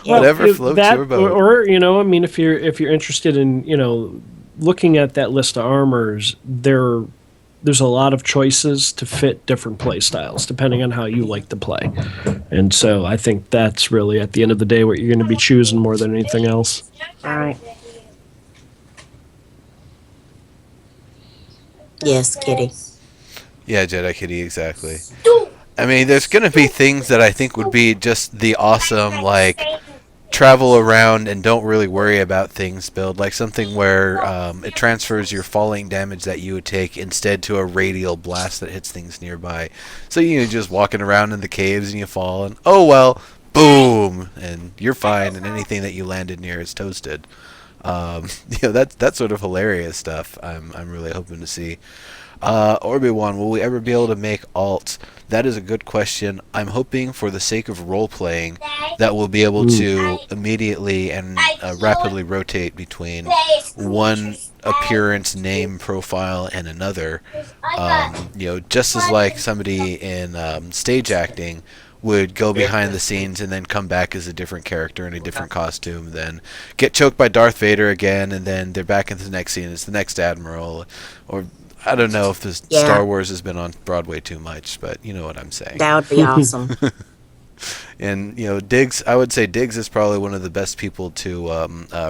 whatever Well, floats that, your boat. or if you're interested in looking at that list of armors, there's a lot of choices to fit different play styles depending on how you like to play. And so I think that's really at the end of the day what you're going to be choosing more than anything else. Right. Yes, Kitty. Yeah, Jedi Kitty, exactly. I mean, there's going to be things that I think would be just the awesome, like, travel around and don't really worry about things build, like something where it transfers your falling damage that you would take instead to a radial blast that hits things nearby. So you're just walking around in the caves and you fall and, oh well, boom, and you're fine, and anything that you landed near is toasted. That's sort of hilarious stuff. I'm really hoping to see. Obi-Wan, will we ever be able to make alts? That is a good question. I'm hoping, for the sake of role-playing, that we'll be able to immediately and rapidly rotate between one appearance, name, profile, and another. Just as like somebody in stage acting would go behind the scenes and then come back as a different character in a different costume, then get choked by Darth Vader again, and then they're back in the next scene as the next Admiral, or I don't know if this Star Wars has been on Broadway too much, but you know what I'm saying. That would be awesome. And Diggs, I would say Diggs is probably one of the best people to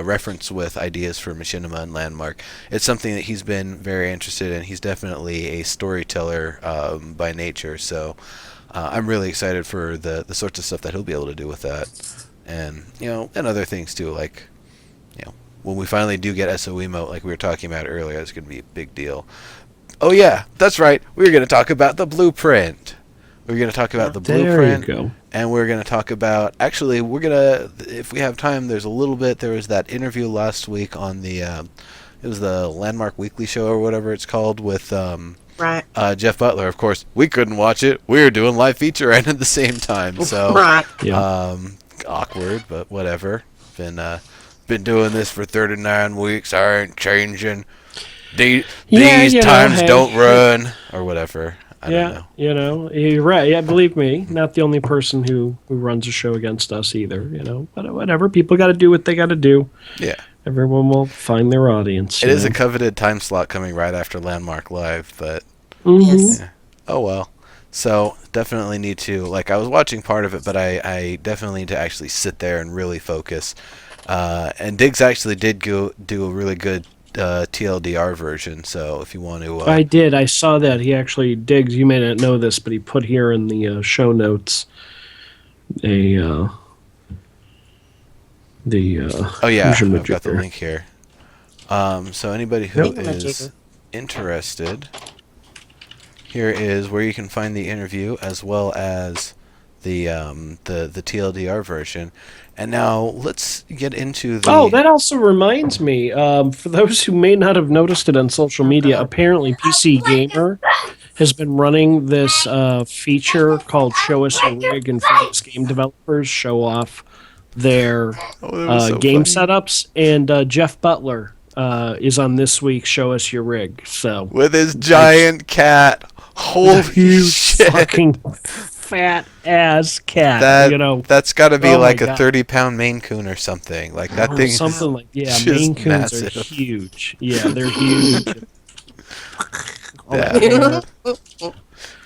reference with ideas for Machinima and Landmark. It's something that he's been very interested in. He's definitely a storyteller by nature, so I'm really excited for the sorts of stuff that he'll be able to do with that, and and other things too, like when we finally do get SO emote, like we were talking about earlier, it's going to be a big deal. Oh yeah, that's right. We're going to talk about the blueprint. We're going to talk about the blueprint. There you go. And we're going to talk about, actually, we're going to, if we have time, there's a little bit, there was that interview last week on the, it was the Landmark Weekly Show or whatever it's called with Right. Jeff Butler. Of course, we couldn't watch it. We were doing live feature and at the same time. So, Right. awkward, but whatever. Been doing this for 39 weeks. I ain't changing. These times don't run, or whatever. I don't know. You're right. Yeah, believe me, not the only person who runs a show against us either. But whatever. People got to do what they got to do. Yeah. Everyone will find their audience. It is a coveted time slot coming right after Landmark Live, but Yes. oh well. So definitely need to, like, I was watching part of it, but I definitely need to actually sit there and really focus. And Diggs actually did do a really good TLDR version, so if you want to... I did. I saw that. He actually, Diggs, you may not know this, but he put here in the show notes oh yeah, I've got the link here. So anybody who is interested, here is where you can find the interview as well as the TLDR version. And now let's get into the... Oh, that also reminds me, for those who may not have noticed it on social media, apparently PC Gamer has been running this feature called Show Us Your Rig, and famous game developers show off their game setups. And Jeff Butler is on this week's Show Us Your Rig. So with his giant cat. Holy shit. Fucking fat ass cat. That's got to be like a 30-pound Maine Coon or something. Like that thing. Something like Maine Coons massive. are huge. Yeah, they're huge.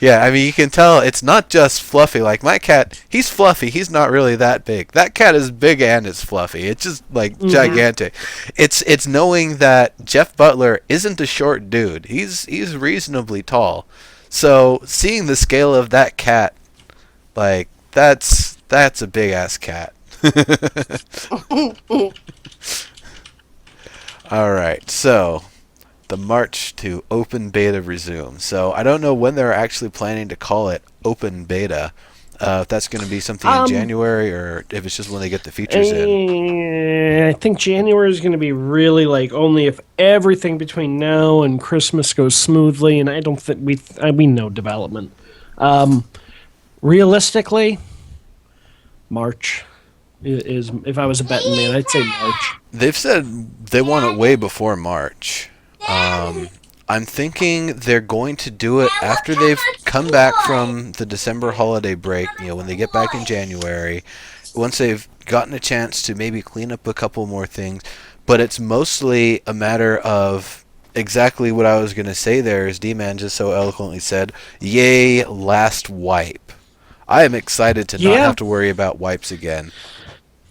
Yeah, I mean, you can tell it's not just fluffy. Like my cat, he's fluffy. He's not really that big. That cat is big and it's fluffy. It's just like gigantic. It's knowing that Jeff Butler isn't a short dude. He's reasonably tall. So seeing the scale of that cat, like that's a big ass cat. All right, so the march to open beta resumes. So I don't know when they're actually planning to call it open beta. If that's going to be something in January, or if it's just when they get the features in. I think January is going to be really like only if everything between now and Christmas goes smoothly, and I don't think we know development. Realistically, March is, if I was a betting man, I'd say March. They've said they want it way before March. I'm thinking they're going to do it after they've come back from the December holiday break, when they get back in January, once they've gotten a chance to maybe clean up a couple more things. But it's mostly a matter of exactly what I was going to say there, as D-Man just so eloquently said, yay, last wipe. I am excited to not Yeah. have to worry about wipes again.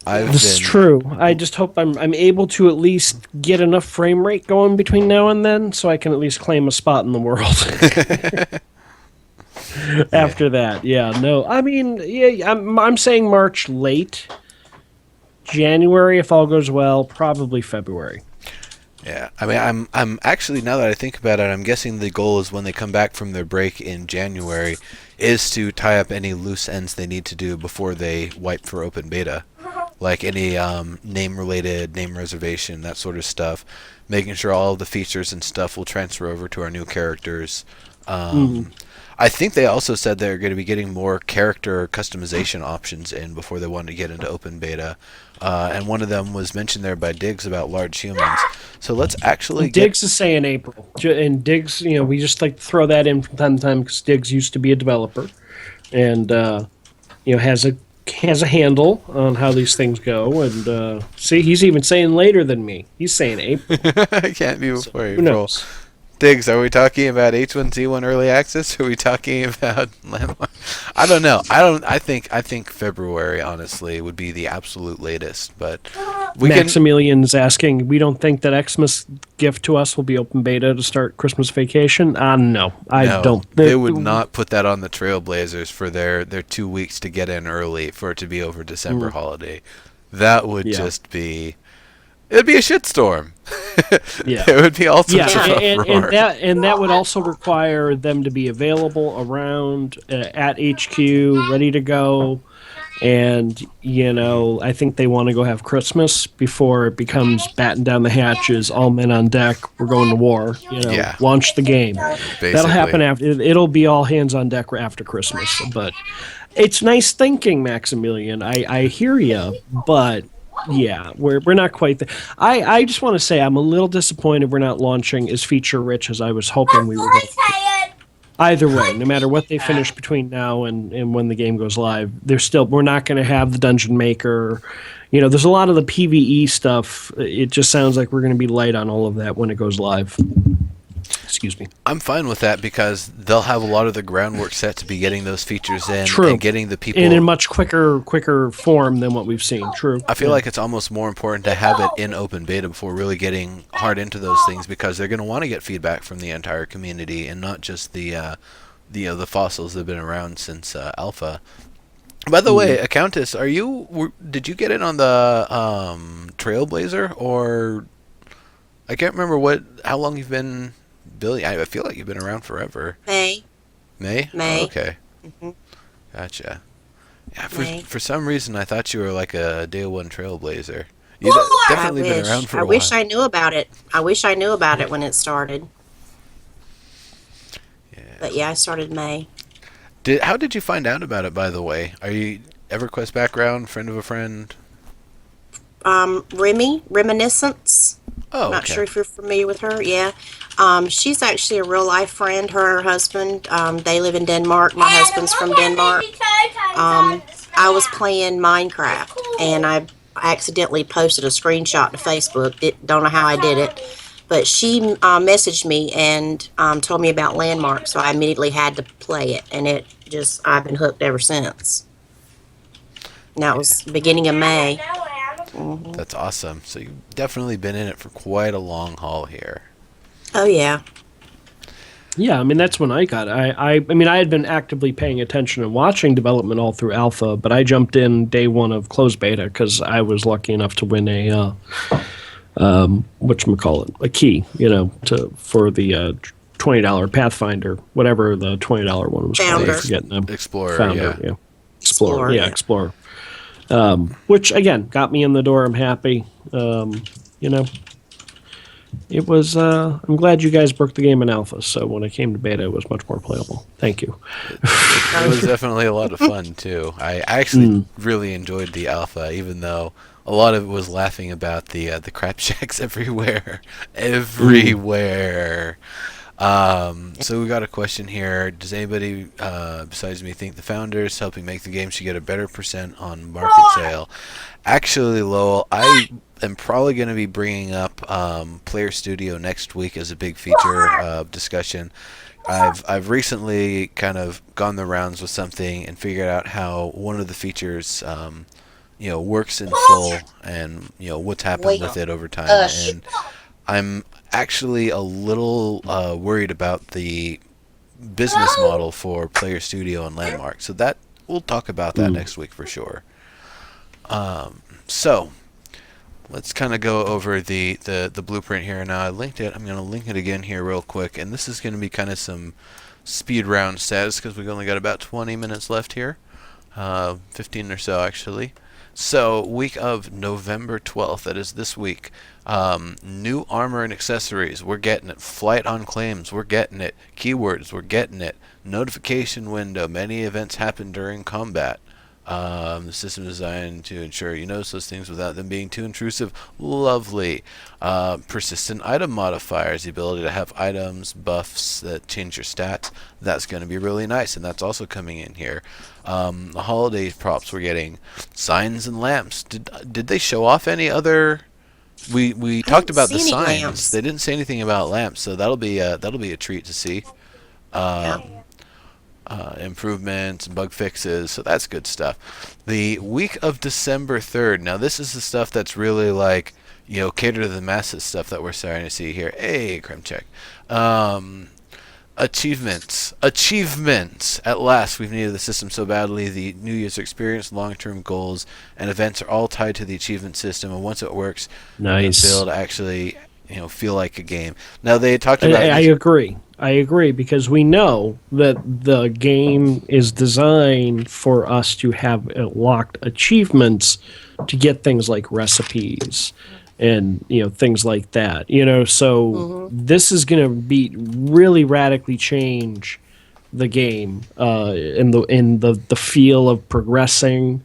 I've This is been... true. I just hope I'm able to at least get enough frame rate going between now and then, so I can at least claim a spot in the world. After that, yeah, no. I mean, yeah, I'm saying March late, January if all goes well, probably February. Yeah, I mean, I'm actually, now that I think about it, I'm guessing the goal is when they come back from their break in January, is to tie up any loose ends they need to do before they wipe for open beta, like any name-related, name reservation, that sort of stuff, making sure all of the features and stuff will transfer over to our new characters. I think they also said they're going to be getting more character customization options in before they want to get into open beta. And one of them was mentioned there by Diggs about large humans. So let's actually Diggs is saying April. And Diggs, we just like to throw that in from time to time because Diggs used to be a developer. And, has a handle on how these things go. And see, he's even saying later than me. He's saying April. I can't be before Who April. knows? Diggs, are we talking about H1Z1 early access? Or are we talking about Landmark? I don't know. I think February honestly would be the absolute latest, but we can. Maximilian's asking, we don't think that Xmas gift to us will be open beta to start Christmas vacation? No, I don't. They would not put that on the Trailblazers for their 2 weeks to get in early for it to be over December holiday. That would just be. It'd be a shitstorm. Yeah. It would be all sorts of and uproar. that would also require them to be available around at HQ, ready to go. And I think they want to go have Christmas before it becomes batten down the hatches, all men on deck. We're going to war. Yeah. Launch the game. Basically. That'll happen after. It'll be all hands on deck after Christmas. But it's nice thinking, Maximilian. I hear you, but. Yeah, we're not quite there. I just want to say I'm a little disappointed we're not launching as feature rich as I was hoping we were going to. Either way, no matter what they finish between now and when the game goes live, we're not going to have the dungeon maker. There's a lot of the PvE stuff. It just sounds like we're going to be light on all of that when it goes live. Excuse me. I'm fine with that because they'll have a lot of the groundwork set to be getting those features in True. and getting the people in much quicker form than what we've seen. True. I feel like it's almost more important to have it in open beta before really getting hard into those things because they're going to want to get feedback from the entire community and not just the fossils that have been around since alpha. By the way, Accountess, did you get in on the Trailblazer or I can't remember how long you've been building. I feel like you've been around forever. May. May? May. Oh, okay. Mhm. Gotcha. Yeah, May. for some reason I thought you were like a day one Trailblazer. You've definitely been around for a while. I wish I knew about it. I wish I knew about it when it started. Yeah. But yeah, I started May. How did you find out about it, by the way? Are you EverQuest background, friend of a friend? Reminiscence. Oh, Not okay. sure if you're familiar with her. Yeah. She's actually a real life friend. Her and her husband, they live in Denmark. My husband's from Denmark. I was playing Minecraft and I accidentally posted a screenshot to Facebook. Don't know how I did it. But she messaged me and told me about Landmark, so I immediately had to play it. And I've been hooked ever since. And that was beginning of May. Mm-hmm. That's awesome. So you've definitely been in it for quite a long haul here. Oh, yeah. Yeah, I mean, that's when I got it. I had been actively paying attention and watching development all through alpha, but I jumped in day one of closed beta because I was lucky enough to win a a key, for the $20 Pathfinder, whatever the $20 one was called. Founder. I forget now. Explorer, Founder, yeah. Explorer, yeah, Explorer. Which again got me in the door. I'm happy. It was. I'm glad you guys broke the game in alpha. So when I came to beta, it was much more playable. Thank you. It was definitely a lot of fun, too. I actually really enjoyed the alpha, even though a lot of it was laughing about the crap shacks everywhere. Everywhere. So we got a question here. Does anybody besides me think the founders helping make the game should get a better percent on market sale? Actually, Lowell, I am probably going to be bringing up Player Studio next week as a big feature discussion. I've recently kind of gone the rounds with something and figured out how one of the features works in full, and what's happened with it over time. And I'm actually a little worried about the business model for Player Studio and Landmark. So that we'll talk about that next week for sure. So let's kind of go over the blueprint here. Now I linked it. I'm going to link it again here real quick, and this is going to be kind of some speed round status because we've only got about 20 minutes left here, 15 or so actually. So week of November 12th, that is this week. New armor and accessories, we're getting it. Flight on claims, we're getting it. Keywords, we're getting it. Notification window, many events happen during combat. The system is designed to ensure you notice those things without them being too intrusive. Lovely. Persistent item modifiers, the ability to have items, buffs that change your stats. That's going to be really nice, and that's also coming in here. The holiday props, we're getting signs and lamps. Did they show off any other? We talked about the signs. Lamps. They didn't say anything about lamps, so that'll be a treat to see. Improvements and bug fixes, so that's good stuff. The week of December 3rd, now this is the stuff that's really like, cater to the masses stuff that we're starting to see here. Hey, crime check. Achievements. At last, we've needed the system so badly. The new user experience, long-term goals, and events are all tied to the achievement system, and once it works, Nice. the build actually feel like a game. Now they talked about I agree. I agree, because we know that the game is designed for us to have locked achievements to get things like recipes and things like that. So this is going to be really radically change the game in the feel of progressing,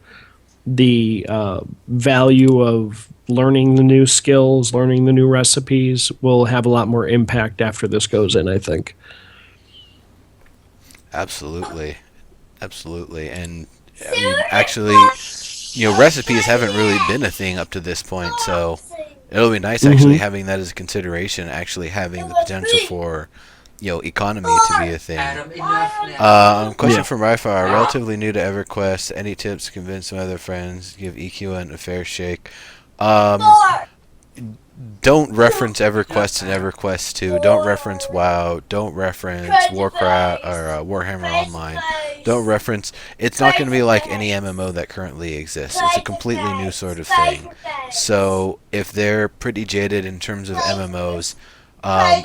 the value of learning the new skills, learning the new recipes will have a lot more impact after this goes in, I think. Absolutely. And I mean, actually, recipes haven't really been a thing up to this point, so it'll be nice actually having that as a consideration, actually having the potential for economy to be a thing. Question from Ryfire. Relatively new to EverQuest. Any tips to convince some other friends? Give EQN a fair shake. Don't reference EverQuest and EverQuest 2. Don't reference WoW. Don't reference Warcraft or Warhammer Online. Don't reference. It's not going to be like any MMO that currently exists. It's a completely new sort of thing. So if they're pretty jaded in terms of MMOs,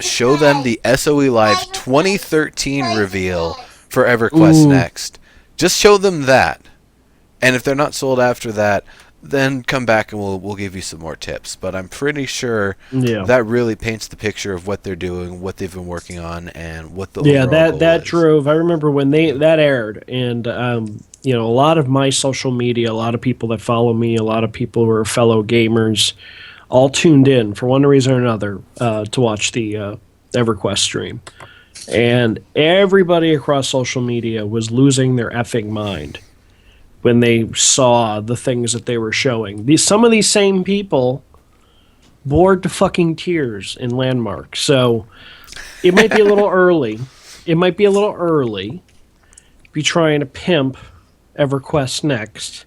show them the SOE Live 2013 reveal for EverQuest Next. Just show them that. And if they're not sold after that, then come back and we'll give you some more tips. But I'm pretty sure that really paints the picture of what they're doing, what they've been working on, and what the overall goal that is. drove. I remember when that aired, and a lot of my social media, a lot of people that follow me, a lot of people who are fellow gamers, all tuned in for one reason or another to watch the EverQuest stream, and everybody across social media was losing their effing mind when they saw the things that they were showing. Some of these same people bored to fucking tears in Landmark. So it might be a little early. It might be a little early to be trying to pimp EverQuest Next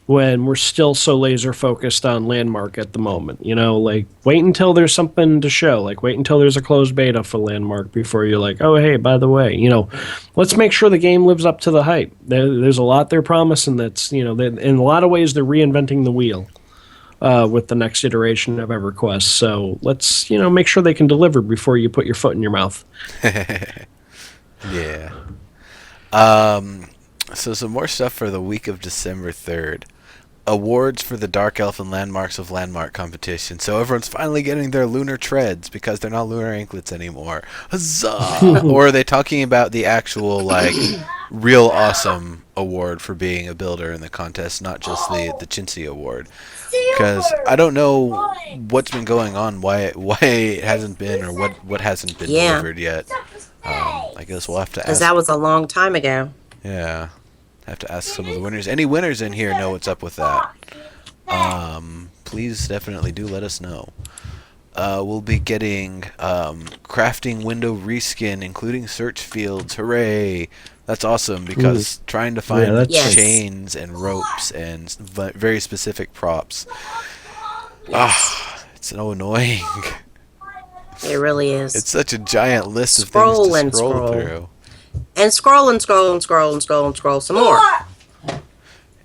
when we're still so laser focused on Landmark at the moment. Wait until there's something to show. Wait until there's a closed beta for Landmark before you're like, oh, hey, by the way, let's make sure the game lives up to the hype. There's a lot they're promising that's, in a lot of ways they're reinventing the wheel with the next iteration of EverQuest. So let's, make sure they can deliver before you put your foot in your mouth. Yeah. So some more stuff for the week of December 3rd. awards for the Dark Elf and Landmarks of Landmark competition. So everyone's finally getting their lunar treads because they're not lunar anklets anymore. Huzzah! Or are they talking about the actual, like, real awesome award for being a builder in the contest, not just the Chintzy award? Because I don't know what's been going on, why it hasn't been, or what hasn't been Yeah. delivered yet. I guess we'll have to Because ask. that was a long time ago. Yeah. Have to ask some of the winners. Any winners in here know what's up with that? Please definitely do let us know. We'll be getting crafting window reskin, including search fields. Hooray! That's awesome because trying to find that's Yes. chains and ropes and very specific props. It's so annoying. It really is. It's such a giant list of Scroll things to and scroll scroll. through. And scroll and scroll and scroll and scroll and scroll some more.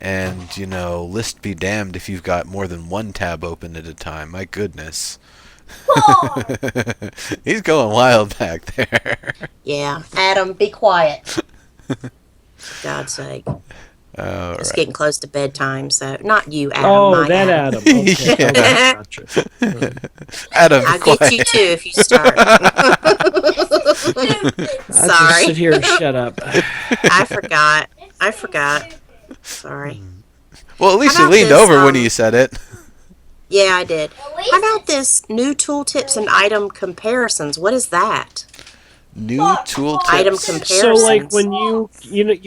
And, list be damned if you've got more than one tab open at a time. My goodness. He's going wild back there. Yeah. Adam, be quiet. God's sake. All It's right. getting close to bedtime, so not you, Adam. Oh, my that Adam. Adam. Okay. Yeah. Okay, gotcha. Adam, be I'll quiet. get you too if you start. I'll just Sorry. sit here and shut up. I forgot. Sorry. Well, at least How you about leaned this, over when you said it. Yeah, I did. How about this new tooltips and item comparisons? What is that? New tooltips. Item So, comparisons. like, when you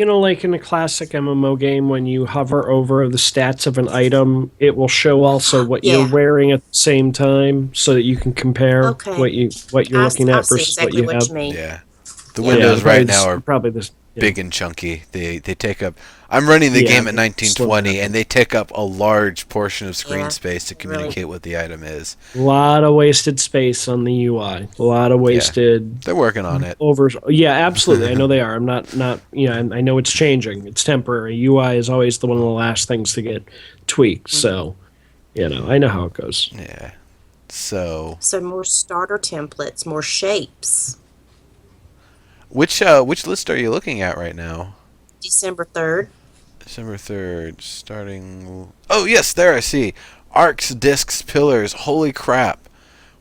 know, like in a classic MMO game, when you hover over the stats of an item, it will show also what Yeah. you're wearing at the same time, so that you can compare Okay. what you're looking I at see versus exactly what you have. you mean. Yeah. The Yeah. windows probably right this- now are probably this. Yeah. big and chunky. They take up. I'm running the Yeah, game at they 1920, slow and they take up a large portion of screen Yeah, space to really. communicate what the item is. A lot of wasted space on the UI. A lot of wasted They're working on it. over. Yeah, absolutely. I know they are. I'm not. I know it's changing. It's temporary. UI is always one of the last things to get tweaked. So, I know how it goes. Yeah. So, So more starter templates, more shapes. which list are you looking at right now? December 3rd. December 3rd, starting. Oh, yes, there I see. Arcs, discs, pillars. Holy crap.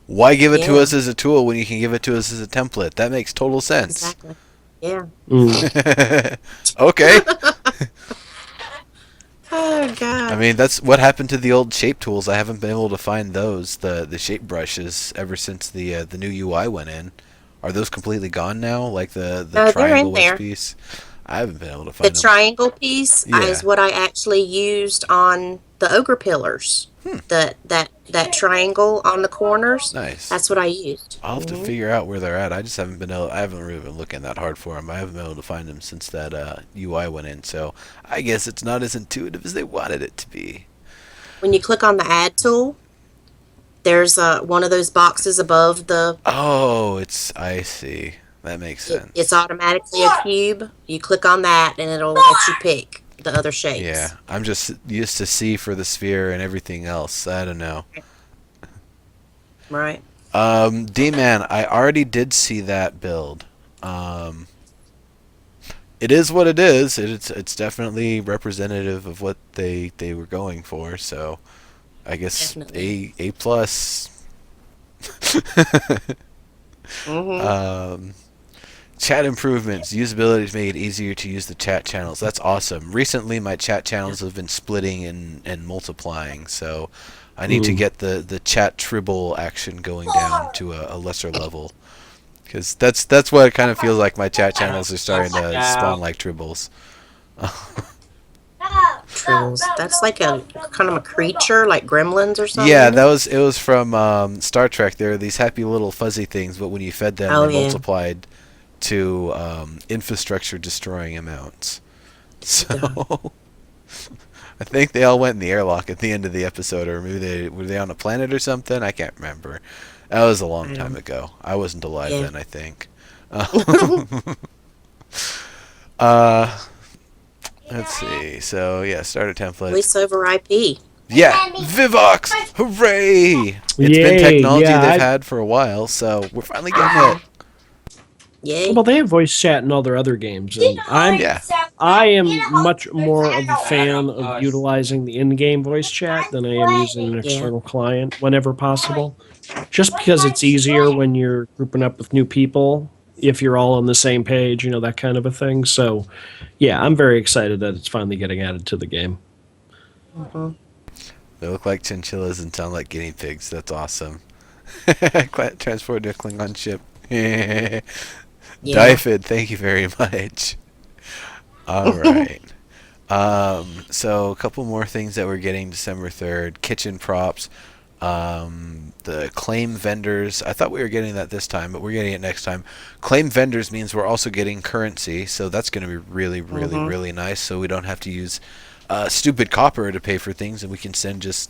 Why give it to Yeah. us as a tool when you can give it to us as a template? That makes total sense. Exactly. Yeah. Mm. Okay. Oh God. I mean, that's what happened to the old shape tools. I haven't been able to find those, the shape brushes, ever since the new UI went in. Are those completely gone now? Like the No, they're in triangle wedge there. piece? I haven't been able to The find them. triangle piece Yeah. is what I actually used on the ogre pillars. That triangle on the corners. Nice. That's what I used. I'll have to figure out where they're at. I just haven't been able. I haven't really been looking that hard for them. I haven't been able to find them since that UI went in. So I guess it's not as intuitive as they wanted it to be. When you click on the add tool, there's one of those boxes above the. Oh, I see. That makes sense. It's automatically a cube. You click on that, and it'll let you pick the other shapes. Yeah, I'm just used to C for the sphere and everything else. I don't know. Right. D-Man, I already did see that build. It is what it is. It's definitely representative of what they were going for. So, I guess Definitely. A plus. Mm-hmm. Chat improvements. Usability to make it easier to use the chat channels. That's awesome. Recently, my chat channels have been splitting and multiplying, so I need to get the chat tribble action going down to a lesser level. Because that's what it kind of feels like. My chat channels are starting to spawn like tribbles. Tribbles. That's like a kind of a creature, like gremlins or something. Yeah, it was from Star Trek. There are these happy little fuzzy things, but when you fed them, Oh, they yeah. multiplied to infrastructure destroying amounts. So I think they all went in the airlock at the end of the episode, or maybe were they on a planet or something? I can't remember. That was a long time ago. I wasn't alive Yeah. then, I think. Let's see. So yeah, starter template. Voice over IP. Yeah, Vivox! Hooray! It's been Yay, technology yeah, they've I- had for a while, so we're finally getting it. Yay. Well, they have voice chat in all their other games, and I'm Yeah. I am much more of a fan of utilizing the in-game voice chat than I am using an Yeah. external client whenever possible. Just because it's easier when you're grouping up with new people, if you're all on the same page, that kind of a thing. So, yeah, I'm very excited that it's finally getting added to the game. Mhm. They look like chinchillas and sound like guinea pigs. That's awesome. Transport to a Klingon ship. Yeah. Dyfed, thank you very much. All right. So a couple more things that we're getting December 3rd. Kitchen props. The claim vendors. I thought we were getting that this time, but we're getting it next time. Claim vendors means we're also getting currency, so that's going to be really, really, Mhm. really nice. So we don't have to use stupid copper to pay for things, and we can just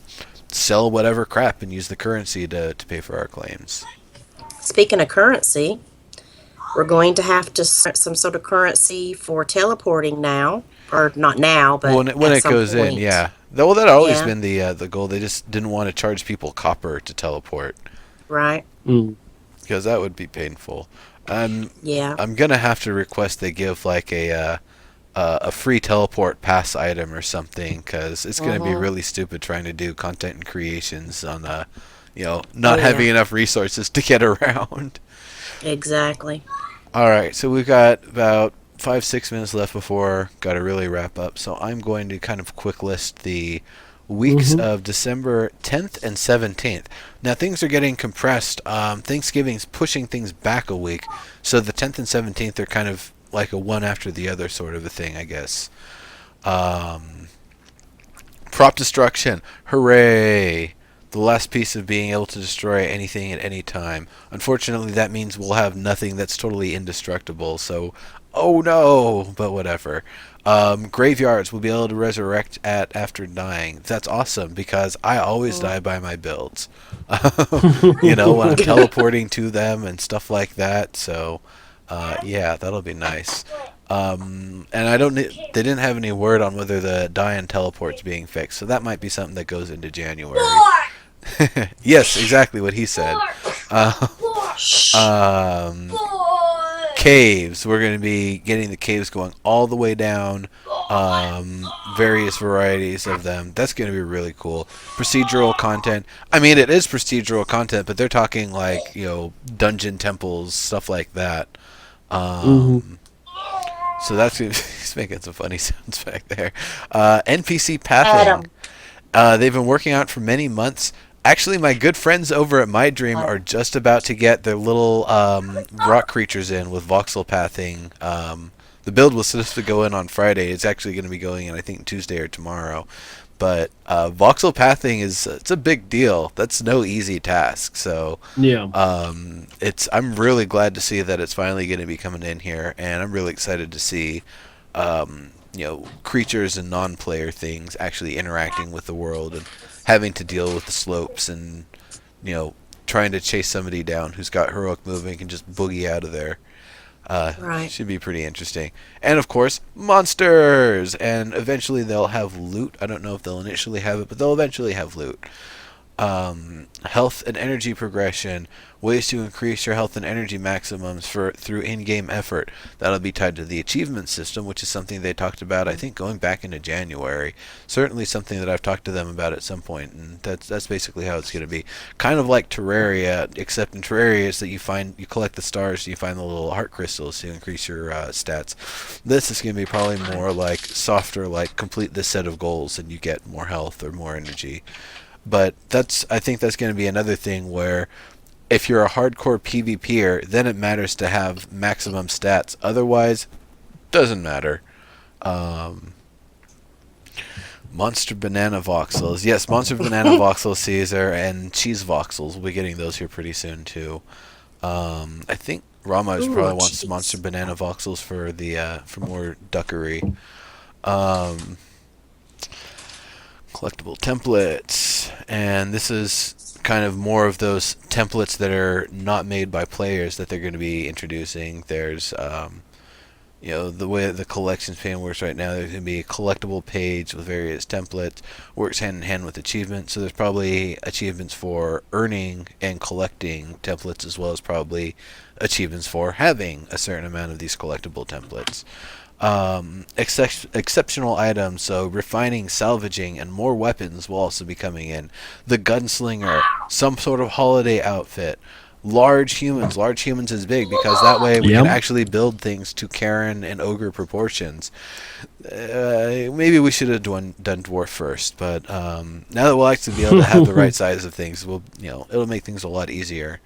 sell whatever crap and use the currency to pay for our claims. Speaking of currency, we're going to have to set some sort of currency for teleporting now, or not now, but When at it some goes in, point. yeah. Well, that always Yeah. been the goal. They just didn't want to charge people copper to teleport Right. Mm. because that would be painful. Yeah. I'm gonna have to request they give like a free teleport pass item or something because it's gonna be Mhm. really stupid trying to do content and creations on not Oh, having yeah. enough resources to get around. Exactly. All right, so we've got about 5-6 minutes left before got to really wrap up. So I'm going to kind of quick list the weeks of December 10th and 17th. Now things are getting compressed. Thanksgiving's pushing things back a week, so the 10th and 17th are kind of like a one after the other sort of a thing, I guess. Prop destruction, hooray! The last piece of being able to destroy anything at any time. Unfortunately, that means we'll have nothing that's totally indestructible, so oh no, but whatever. Graveyards will be able to resurrect after dying. That's awesome because I always die by my builds. When I'm teleporting to them and stuff like that. So, yeah, that'll be nice. And they didn't have any word on whether the die and teleport's being fixed, so that might be something that goes into January. Yes, exactly what he said. Um, Caves. We're going to be getting the caves going all the way down. Various varieties of them. That's going to be really cool. Procedural content. I mean, it is procedural content, but they're talking like dungeon temples, stuff like that. So that's he's making some funny sounds back there. NPC pathing. They've been working on it for many months. Actually, my good friends over at My Dream are just about to get their little rock creatures in with voxel pathing. The build was supposed to go in on Friday. It's actually going to be going in, I think, Tuesday or tomorrow. But voxel pathing it's a big deal. That's no easy task. So Yeah. I'm really glad to see that it's finally going to be coming in here, and I'm really excited to see creatures and non-player things actually interacting with the world and having to deal with the slopes and trying to chase somebody down who's got heroic move and can just boogie out of there. Right. Should be pretty interesting. And of course, monsters! And eventually they'll have loot. I don't know if they'll initially have it, but they'll eventually have loot. Health and energy progression, ways to increase your health and energy maximums through in-game effort. That'll be tied to the achievement system, which is something they talked about, I think, going back into January. Certainly something that I've talked to them about at some point, and that's basically how it's going to be. Kind of like Terraria, except in Terraria is that you collect the stars, you find the little heart crystals to increase your stats. This is going to be probably more like softer, like complete this set of goals and you get more health or more energy. But I think that's going to be another thing where if you're a hardcore PvPer, then it matters to have maximum stats. Otherwise, doesn't matter. Monster Banana Voxels. Yes, Monster Banana Voxel Caesar and Cheese Voxels. We'll be getting those here pretty soon, too. I think Ramaj probably wants cheese. Monster Banana Voxels for more duckery. Collectible templates, and this is kind of more of those templates that are not made by players that they're going to be introducing. There's the way the collections pane works right now, there's going to be a collectible page with various templates, works hand in hand with achievements, so there's probably achievements for earning and collecting templates as well as probably achievements for having a certain amount of these collectible templates. exceptional items, so refining, salvaging, and more weapons will also be coming in. The gunslinger, some sort of holiday outfit. Large humans is big because that way we can Yep. actually build things to Kerran and ogre proportions. Maybe we should have done dwarf first, but now that we'll actually be able to have the right size of things, it'll make things a lot easier.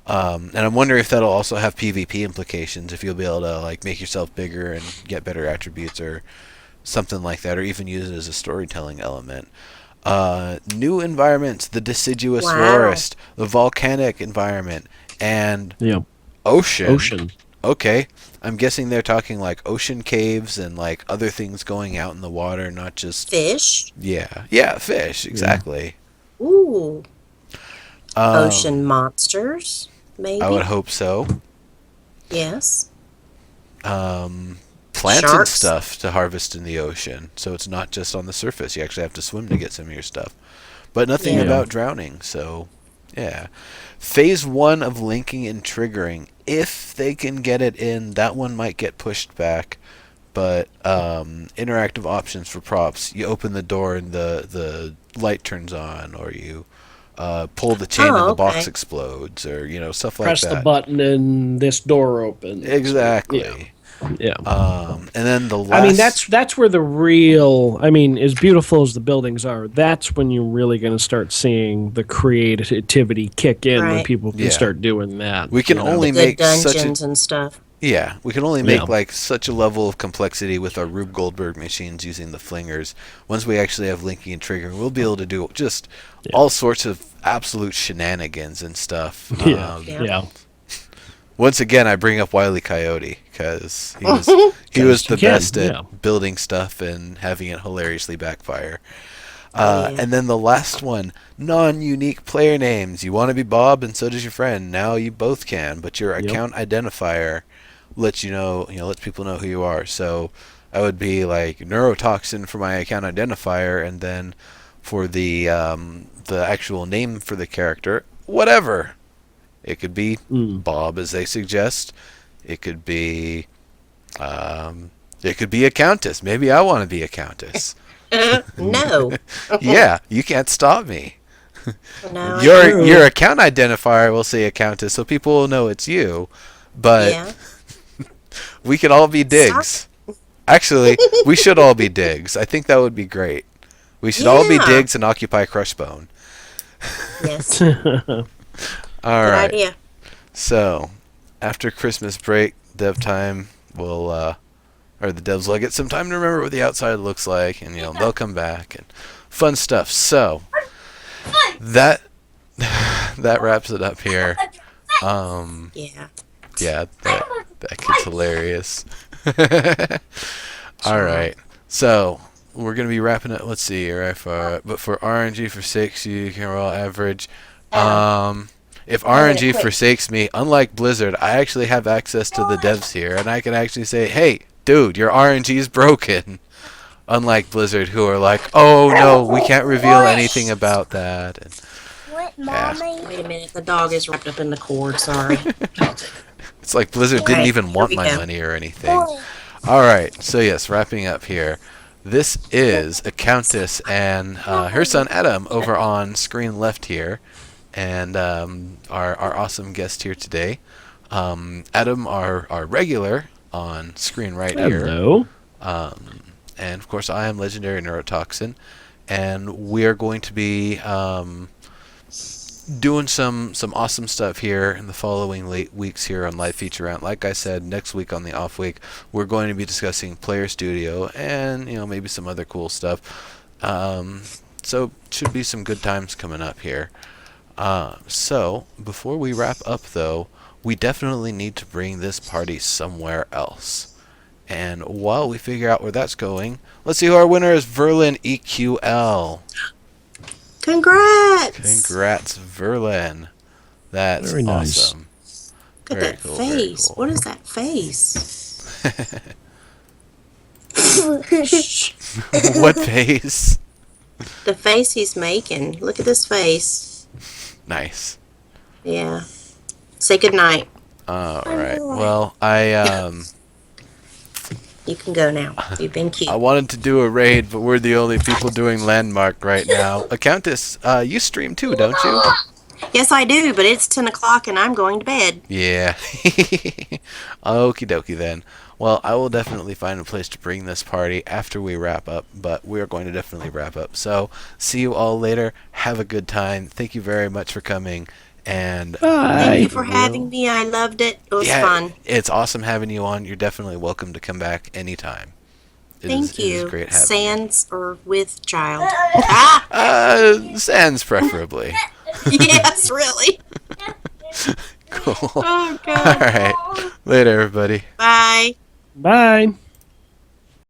And I'm wondering if that'll also have PvP implications, if you'll be able to like make yourself bigger and get better attributes or something like that, or even use it as a storytelling element. New environments, the deciduous Wow. forest, the volcanic environment, and Yeah. ocean. Ocean. Okay, I'm guessing they're talking like ocean caves and like other things going out in the water, not just Fish. yeah, fish, exactly. Ooh. Um, Ocean monsters. Maybe. I would hope so. Yes. Plants and Sharks. stuff to harvest in the ocean, so it's not just on the surface. You actually have to swim to get some of your stuff, but nothing Yeah. about drowning. So, yeah. Phase 1 of linking and triggering, if they can get it in, that one might get pushed back. But interactive options for props, you open the door and the light turns on, or you pull the chain and the box okay. explodes, or stuff Press like that. the button and this door opens. Exactly. Yeah. And then the last. I mean, that's where the real. I mean, as beautiful as the buildings are, that's when you're really going to start seeing the creativity kick in when Right. people can Yeah. start doing that. We can only Good make such a dungeons and stuff. Yeah, we can only make Yeah. like such a level of complexity with our Rube Goldberg machines using the flingers. Once we actually have linking and triggering, we'll be able to do just all sorts of absolute shenanigans and stuff. Yeah. Yeah. Yeah. Once again, I bring up Wile E. Coyote because he was the you can, best at yeah. building stuff and having it hilariously backfire. Yeah. And then the last one, non-unique player names. You want to be Bob, and so does your friend. Now you both can, but your Yep. account identifier lets lets people know who you are. So I would be like neurotoxin for my account identifier, and then for the actual name for the character, whatever. It could be Bob, as they suggest. It could be Accountess. Maybe I want to be Accountess. No. Yeah, you can't stop me. No. Your account identifier will say Accountess, so people will know it's you. But Yeah. we can all be Diggs. Actually, we should all be Diggs. I think that would be great. We should all be Yeah. Diggs and occupy Crushbone. Yes. All Good right. idea. So, after Christmas break, dev time will, or the devs will get some time to remember what the outside looks like, and they'll come back and fun stuff. So, that that wraps it up here. Yeah. Yeah, that kid's hilarious. All right, so we're gonna be wrapping up. Let's see here. But for RNG forsakes you, you can roll average. If RNG forsakes me, unlike Blizzard, I actually have access to the devs here, and I can actually say, "Hey, dude, your RNG is broken." Unlike Blizzard, who are like, "Oh no, we can't reveal anything about that." And What, Yeah. Mommy? Wait a minute. The dog is wrapped up in the cord. Sorry. it's like Blizzard didn't Right, even here want we my go. money or anything. All right, so yes, wrapping up here. This is Accountess and her son Adam over on screen left here, and our awesome guest here today. Adam, our regular on screen right here. Hello. And of course, I am Legendary Neurotoxin, and we are going to be doing some awesome stuff here in the following weeks here on Live Feature Rant. Like I said, next week on the off week, we're going to be discussing Player Studio and maybe some other cool stuff. So should be some good times coming up here. So before we wrap up, though, we definitely need to bring this party somewhere else. And while we figure out where that's going, let's see who our winner is. Verlin EQL. Congrats. Congrats, Verlin. That's Very nice. awesome. Look at Very that cool, very face. cool. What is that face? What face? The face he's making. Look at this face. Nice. Yeah. Say goodnight. All right. Well, I You can go now. You've been I cute. wanted to do a raid, but we're the only people doing landmark right now. Accountess, you stream too, don't you? Yes, I do, but it's 10 o'clock and I'm going to bed. Yeah. Okie dokie then. Well, I will definitely find a place to bring this party after we wrap up, but we are going to definitely wrap up. So, see you all later. Have a good time. Thank you very much for coming. And Thank Bye. you for having me. I loved it. It was yeah, fun. it's awesome having you on. You're definitely welcome to come back anytime. Thank It is you. great having you. Sans or with child? Ah! Sans preferably. Yes, really. Cool. Oh, All God. right. Later, everybody. Bye. Bye.